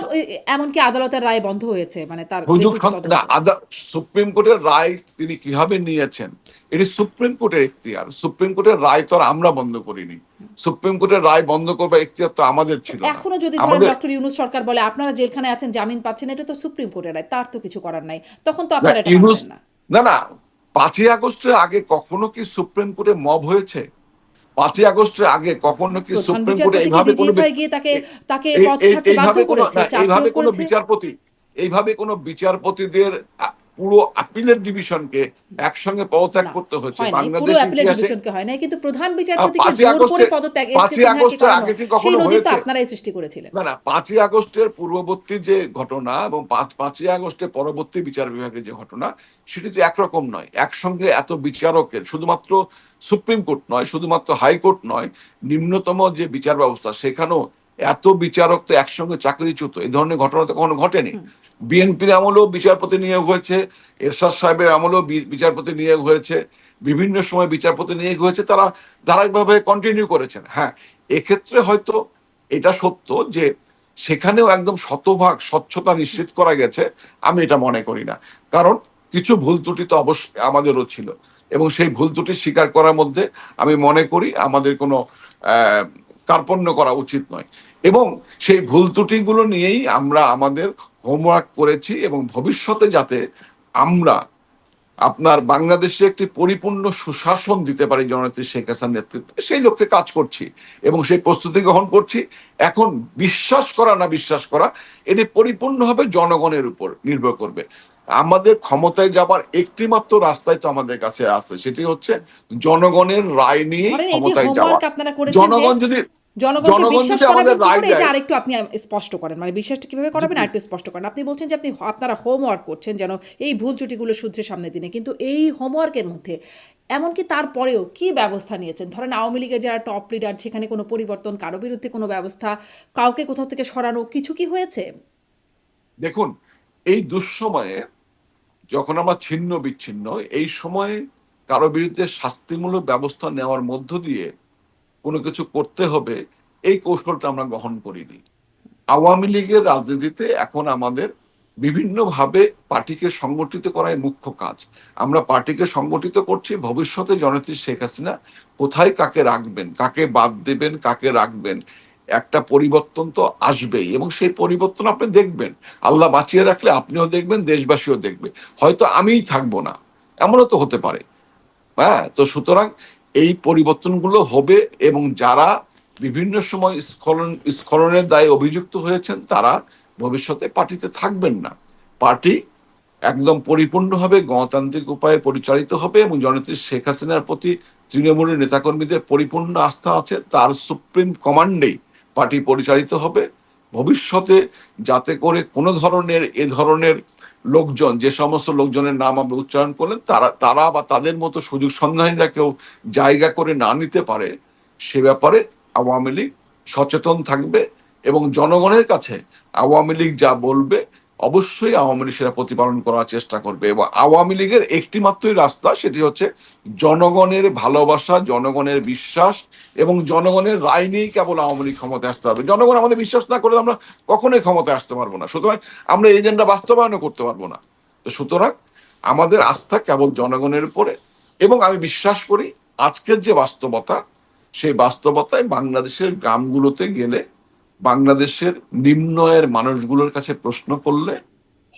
S1: এমনকি আদালতের রায় বন্ধ হয়েছে, মানে তার নির্দিষ্ট তদন্ত।
S2: সুপ্রিম কোর্টের রায় তিনি কিভাবে নিয়েছেন, এটি সুপ্রিম কোর্টের এখতিয়ার। সুপ্রিম কোর্টের রায় তো আর আমরা বন্ধ করিনি। সুপ্রিম কোর্টের রায় বন্ধ করবার এখতিয়ার তো আমাদের ছিল না।
S1: এখনো যদি ধরেন
S2: আমাদের
S1: ডক্টর ইউনূস সরকার বলে আপনারা জেলখানায় আছেন, জামিন পাচ্ছেন, এটা তো সুপ্রিম কোর্টের রায়, তার তো কিছু করার নাই, তখন তো আপনারা এটা
S2: ইউনুস,
S1: মানবেন না।
S2: না না, 5ই আগস্টের আগে কখনো কি সুপ্রিম কোর্টে মব হয়েছে? 5ই আগস্টের আগে কখনো কি
S1: প্রধান
S2: সুপ্রিম কোর্টে
S1: বিচারপতি কি
S2: এইভাবে কোনো
S1: ডিজিএফআই গিয়ে তাকে তাকে পদ ছাড়তে বাধ্য
S2: এইভাবে কোনো
S1: করেছে,
S2: না,
S1: চাপ প্রয়োগ করেছে?
S2: এইভাবে কোনো বিচারপতিদের পুরো আপিলের ডিভিশনকে একসঙ্গে পদত্যাগ
S1: না,
S2: করতে হয়েছে
S1: হয় নাই, পুরো
S2: বাংলাদেশ
S1: অ্যাপিলেট
S2: ইতিহাসে?
S1: ডিভিশনকে হয় নাই, কিন্তু প্রধান বিচারপতিকে
S2: 5ই
S1: জোর করে
S2: আগস্টে
S1: পদত্যাগ এস কে
S2: 5ই
S1: সিনহাকে
S2: আগস্টের
S1: করানো,
S2: আগে কি
S1: সেই
S2: কখনো
S1: নজির তো
S2: হয়েছে?
S1: আপনারাই সৃষ্টি করেছিলেন।
S2: না না, 5ই আগস্টের পূর্ববর্তী যে ঘটনা এবং 5ই আগস্টের পরবর্তী বিচার বিভাগের যে ঘটনা, সেটি তো একরকম নয়। একসঙ্গে এত বিচারকের, শুধুমাত্র সুপ্রিম কোর্ট নয়, শুধুমাত্র হাইকোর্ট নয়, নিম্নতম যে বিচার ব্যবস্থা, সেখানেও এত বিচারক তো একসঙ্গে চাকরিচ্যুত, এই ধরনের ঘটনা তো কখনো ঘটেনি। বিএনপির আমলেও বিচারপতি নিয়োগ হয়েছে, এরশাদ সাহেবের আমলেও বিচারপতি নিয়োগ হয়েছে, বিভিন্ন সময় বিচারপতি নিয়োগ হয়েছে, তারা ধারাবাহিকভাবে কন্টিনিউ করেছেন। হ্যাঁ, এক্ষেত্রে হয়তো এটা সত্য যে সেখানেও একদম শতভাগ স্বচ্ছতা নিশ্চিত করা গেছে, আমি এটা মনে করি না। কারণ কিছু ভুল ত্রুটি তো অবশ্যই আমাদেরও ছিল, এবং সেই ভুল ত্রুটি স্বীকার করার মধ্যে আমি মনে করি আমাদের কোনো কার্পণ্য করা উচিত নয়। এবং সেই ভুল ত্রুটিগুলো নিয়েই আমরা আমাদের হোমওয়ার্ক করেছি, এবং ভবিষ্যতে যাতে আমরা আপনার বাংলাদেশে একটি পরিপূর্ণ সুশাসন দিতে পারি জননেত্রী শেখ হাসিনার নেতৃত্বে, সেই লক্ষ্যে কাজ করছি এবং সেই প্রস্তুতি গ্রহণ করছি। এখন বিশ্বাস করা না বিশ্বাস করা, এটি পরিপূর্ণভাবে জনগণের উপর নির্ভর করবে। আমাদের ক্ষমতায় যাবার একটি মাত্র রাস্তায় তো আমাদের কাছে আছে, সেটি হচ্ছে জনগণের রায় নিয়ে
S1: ধরেন এই যে
S2: ক্ষমতায় যাওয়া।
S1: হোমওয়ার্ক আপনারা করেছেন যে
S2: জনগণ যদি
S1: জনগণকে
S2: জনগণ
S1: বিশ্বাস
S2: যদি আমাদের
S1: করাবেন কি
S2: রায়
S1: করে, এটা
S2: দেয়।
S1: আরেকটু আপনি স্পষ্ট করেন। মানে বিশ্বাসটা কিভাবে
S2: জি
S1: করাবেন
S2: প্লিজ।
S1: আরেকটু স্পষ্ট করেন। আপনি বলছেন যে আপনারা হোমওয়ার্ক করছেন যেন এই ভুল ত্রুটিগুলো শুধরে সামনের দিনে। কিন্তু এই হোমওয়ার্কের মধ্যে এমনকি তারপরেও কি ব্যবস্থা নিয়েছেন? ধরেন আওয়ামী লীগের যারা টপ লিডার, সেখানে কোনো পরিবর্তন, কারো বিরুদ্ধে কোনো ব্যবস্থা, কাউকে কোথাও থেকে সরানো কিছু কি হয়েছে?
S2: দেখুন, এই দুঃসময়ে যখন আমরা ছিন্ন বিচ্ছিন্ন, এই সময়ে কারো বিরুদ্ধে শাস্তিমূলক ব্যবস্থা নেওয়ার মধ্য দিয়ে কোনো কিছু করতে হবে, এই কৌশলটা আমরা গ্রহণ করিনি। আওয়ামী লীগের রাজনীতিতে এখন আমাদের বিভিন্নভাবে পার্টিকে সংগঠিত করাই মুখ্য কাজ। আমরা পার্টিকে সংগঠিত করছি, ভবিষ্যতে জননেত্রী শেখ হাসিনা কোথায় কাকে রাখবেন, কাকে বাদ দেবেন, কাকে রাখবেন, একটা পরিবর্তন তো আসবেই, এবং সেই পরিবর্তন আপনি দেখবেন। আল্লাহ বাঁচিয়ে রাখলে আপনিও দেখবেন, দেশবাসীও দেখবে। হয়তো আমিই থাকবো না, এমনও তো হতে পারে। হ্যাঁ, তো সুতরাং এই পরিবর্তনগুলো হবে, এবং যারা বিভিন্ন সময় স্খলনের দায়ে অভিযুক্ত হয়েছেন তারা ভবিষ্যতে পার্টিতে থাকবেন না। পার্টি একদম পরিপূর্ণভাবে গণতান্ত্রিক উপায়ে পরিচালিত হবে, এবং জননেত্রী শেখ হাসিনার প্রতি তৃণমূলের নেতাকর্মীদের পরিপূর্ণ আস্থা আছে। তার সুপ্রিম কমান্ডেই পার্টি পরিচালিত হবে। ভবিষ্যতে যাতে করে কোনো ধরনের এ ধরনের লোকজন, যে সমস্ত লোকজনের নাম আমরা উচ্চারণ করলেন, তারা বা তাদের মতো সুযোগ সন্ধানীরা কেউ জায়গা করে না নিতে পারে, সে ব্যাপারে আওয়ামী লীগ সচেতন থাকবে, এবং জনগণের কাছে আওয়ামী লীগ যা বলবে অবশ্যই আওয়ামী লীগ সেটা প্রতিপালন করার চেষ্টা করবে। এবং আওয়ামী লীগের একটি মাত্রই রাস্তা, সেটি হচ্ছে জনগণের ভালোবাসা, জনগণের বিশ্বাস, এবং জনগণের রায় নিয়েই কেবল আওয়ামী লীগ ক্ষমতায় আসতে হবে। জনগণ আমাদের বিশ্বাস না করলে আমরা কখনোই ক্ষমতায় আসতে পারবো না। সুতরাং আমরা এজেন্ডা বাস্তবায়নও করতে পারবো না। তো সুতরাং আমাদের আস্থা কেবল জনগণের উপরে, এবং আমি বিশ্বাস করি আজকের যে বাস্তবতা, সেই বাস্তবতায় বাংলাদেশের গ্রামগুলোতে গেলে, বাংলাদেশের নিম্ন আয়ের মানুষগুলোর কাছে প্রশ্ন করলে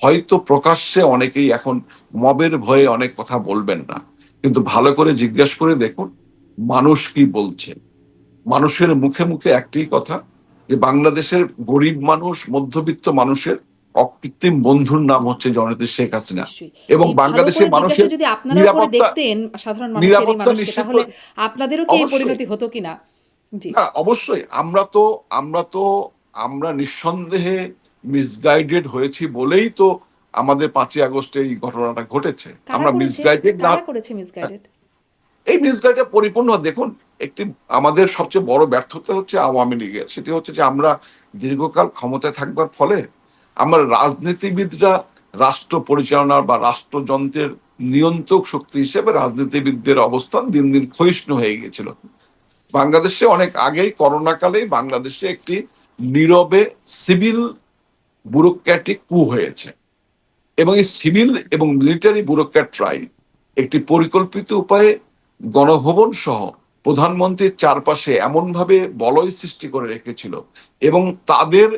S2: হয়তো প্রকাশ্যে অনেকেই এখন মবের ভয়ে অনেক কথা বলবেন না, কিন্তু ভালো করে জিজ্ঞেস করে দেখুন মানুষ কি বলছে। মানুষের মুখে মুখে একটি কথা, যে বাংলাদেশের গরিব মানুষ, মধ্যবিত্ত মানুষের অকৃত্রিম বন্ধুর নাম হচ্ছে জননেত্রী শেখ হাসিনা,
S1: নিশ্চয়ই।
S2: এবং
S1: এই ভালো করে
S2: বাংলাদেশের
S1: জিজ্ঞাসা
S2: মানুষের
S1: যদি আপনারাও করে
S2: নিরাপত্তা
S1: দেখতেন সাধারণ মানুষের এই
S2: নিরাপত্তা
S1: মানুষকে,
S2: নিশ্চিত
S1: তাহলে
S2: করে।
S1: আপনাদেরও কি এই
S2: অবশ্যই।
S1: পরিণতি হতো কিনা? জি।
S2: হ্যাঁ, অবশ্যই। আমরা নিঃসন্দেহে মিসগাইডেড হয়েছি বলেই তো আমাদের 5ই আগস্টে এই ঘটনাটা ঘটেছে।
S1: কারা
S2: আমরা
S1: করেছে?
S2: মিসগাইডেড না।
S1: কারা করেছে মিসগাইডেড?
S2: এই মিসগাইডটা পরিপূর্ণ দেখুন, একটি আমাদের সবচেয়ে বড় ব্যর্থতা হচ্ছে আওয়ামী লীগের। সেটি হচ্ছে যে আমরা দীর্ঘকাল ক্ষমতায় থাকবার ফলে আমরা রাজনীতিবিদরা রাষ্ট্র পরিচালনার বা রাষ্ট্রযন্ত্রের নিয়ন্ত্রক শক্তি হিসেবে রাজনীতিবিদদের অবস্থান দিন দিন ক্ষয়িষ্ণু হয়ে গিয়েছিল। বাংলাদেশে অনেক আগেই, করোনা কালেই বাংলাদেশে একটি নীরবে সিভিল ব্যুরোক্র্যাটিক কু হয়েছে, এবং এই সিভিল এবং মিলিটারি ব্যুরোক্র্যাটরাই একটি পরিকল্পিত উপায়ে গণভবন সহ প্রধানমন্ত্রীর চারপাশে এমনভাবে বলয় সৃষ্টি করে রেখেছিল, এবং তাদের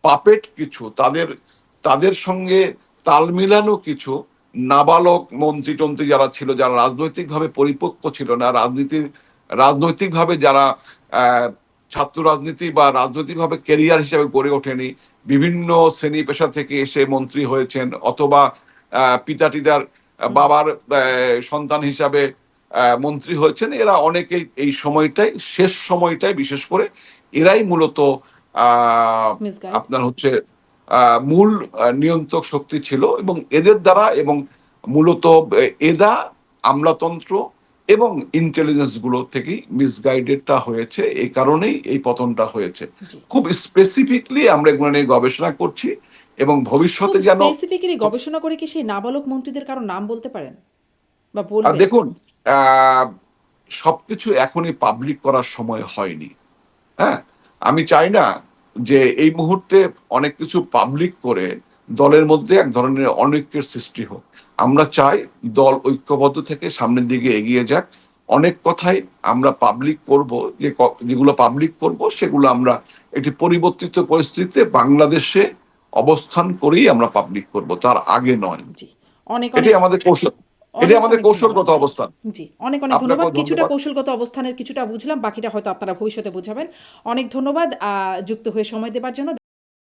S2: পাপেট কিছু, তাদের সঙ্গে তাল মিলানো কিছু নাবালক মন্ত্রী টন্ত্রী যারা ছিল, যারা রাজনৈতিকভাবে পরিপক্ক ছিল না, রাজনৈতিকভাবে যারা আহ ছাত্র রাজনীতি বা রাজনৈতিকভাবে ক্যারিয়ার হিসেবে গড়ে ওঠেনি, বিভিন্ন শ্রেণী পেশা থেকে এসে মন্ত্রী হয়েছেন, অথবা পিতা টিতার বাবার সন্তান হিসাবে মন্ত্রী হয়েছেন, এরা অনেকেই এই সময়টাই, শেষ সময়টাই বিশেষ করে এরাই মূলত
S1: মিসগাইড।
S2: আপনার হচ্ছে মূল নিয়ন্ত্রক শক্তি ছিল, এবং এদের দ্বারা, এবং মূলত এদা আমলাতন্ত্র এবং ইন্টেলিজেন্স গুলো থেকেই মিসগাইডেডটা হয়েছে। এই কারণেই এই পতনটা হয়েছে।
S1: জি।
S2: খুব স্পেসিফিকলি আমরা এগুলো নিয়ে গবেষণা করছি, এবং
S1: খুব
S2: ভবিষ্যতে যেন
S1: স্পেসিফিক্যালি গবেষণা করে কি সেই নাবালক মন্ত্রীদের কারো নাম বলতে পারেন বা বলবেন?
S2: দেখুন, আহ সবকিছু এখনই পাবলিক করার সময় হয়নি। হ্যাঁ, আমি চাই না যে এই মুহূর্তে অনেক কিছু পাবলিক করে দলের মধ্যে এক ধরনের অনৈক্যের সৃষ্টি হোক। আমরা চাই দল ঐক্যবদ্ধ থেকে সামনের দিকে এগিয়ে যাক। অনেক কথাই আমরা পাবলিক করব, যেগুলো পাবলিক করব সেগুলো আমরা একটি পরিবর্তিত পরিস্থিতিতে বাংলাদেশে অবস্থান করেই আমরা পাবলিক করব, তার আগে নয়।
S1: জি। অনেক
S2: এটাই আমাদের কৌশল, এটাই আমাদের
S1: ধন্যবাদ।
S2: কৌশলগত
S1: জি।
S2: অবস্থান।
S1: জি, অনেক ধন্যবাদ।
S2: আপনাকেও
S1: কিছুটা
S2: ধন্যবাদ।
S1: কৌশলগত অবস্থানের কিছুটা বুঝলাম, বাকিটা হয়তো আপনারা ভবিষ্যতে বুঝাবেন। অনেক ধন্যবাদ যুক্ত হয়ে সময় দেবার জন্য।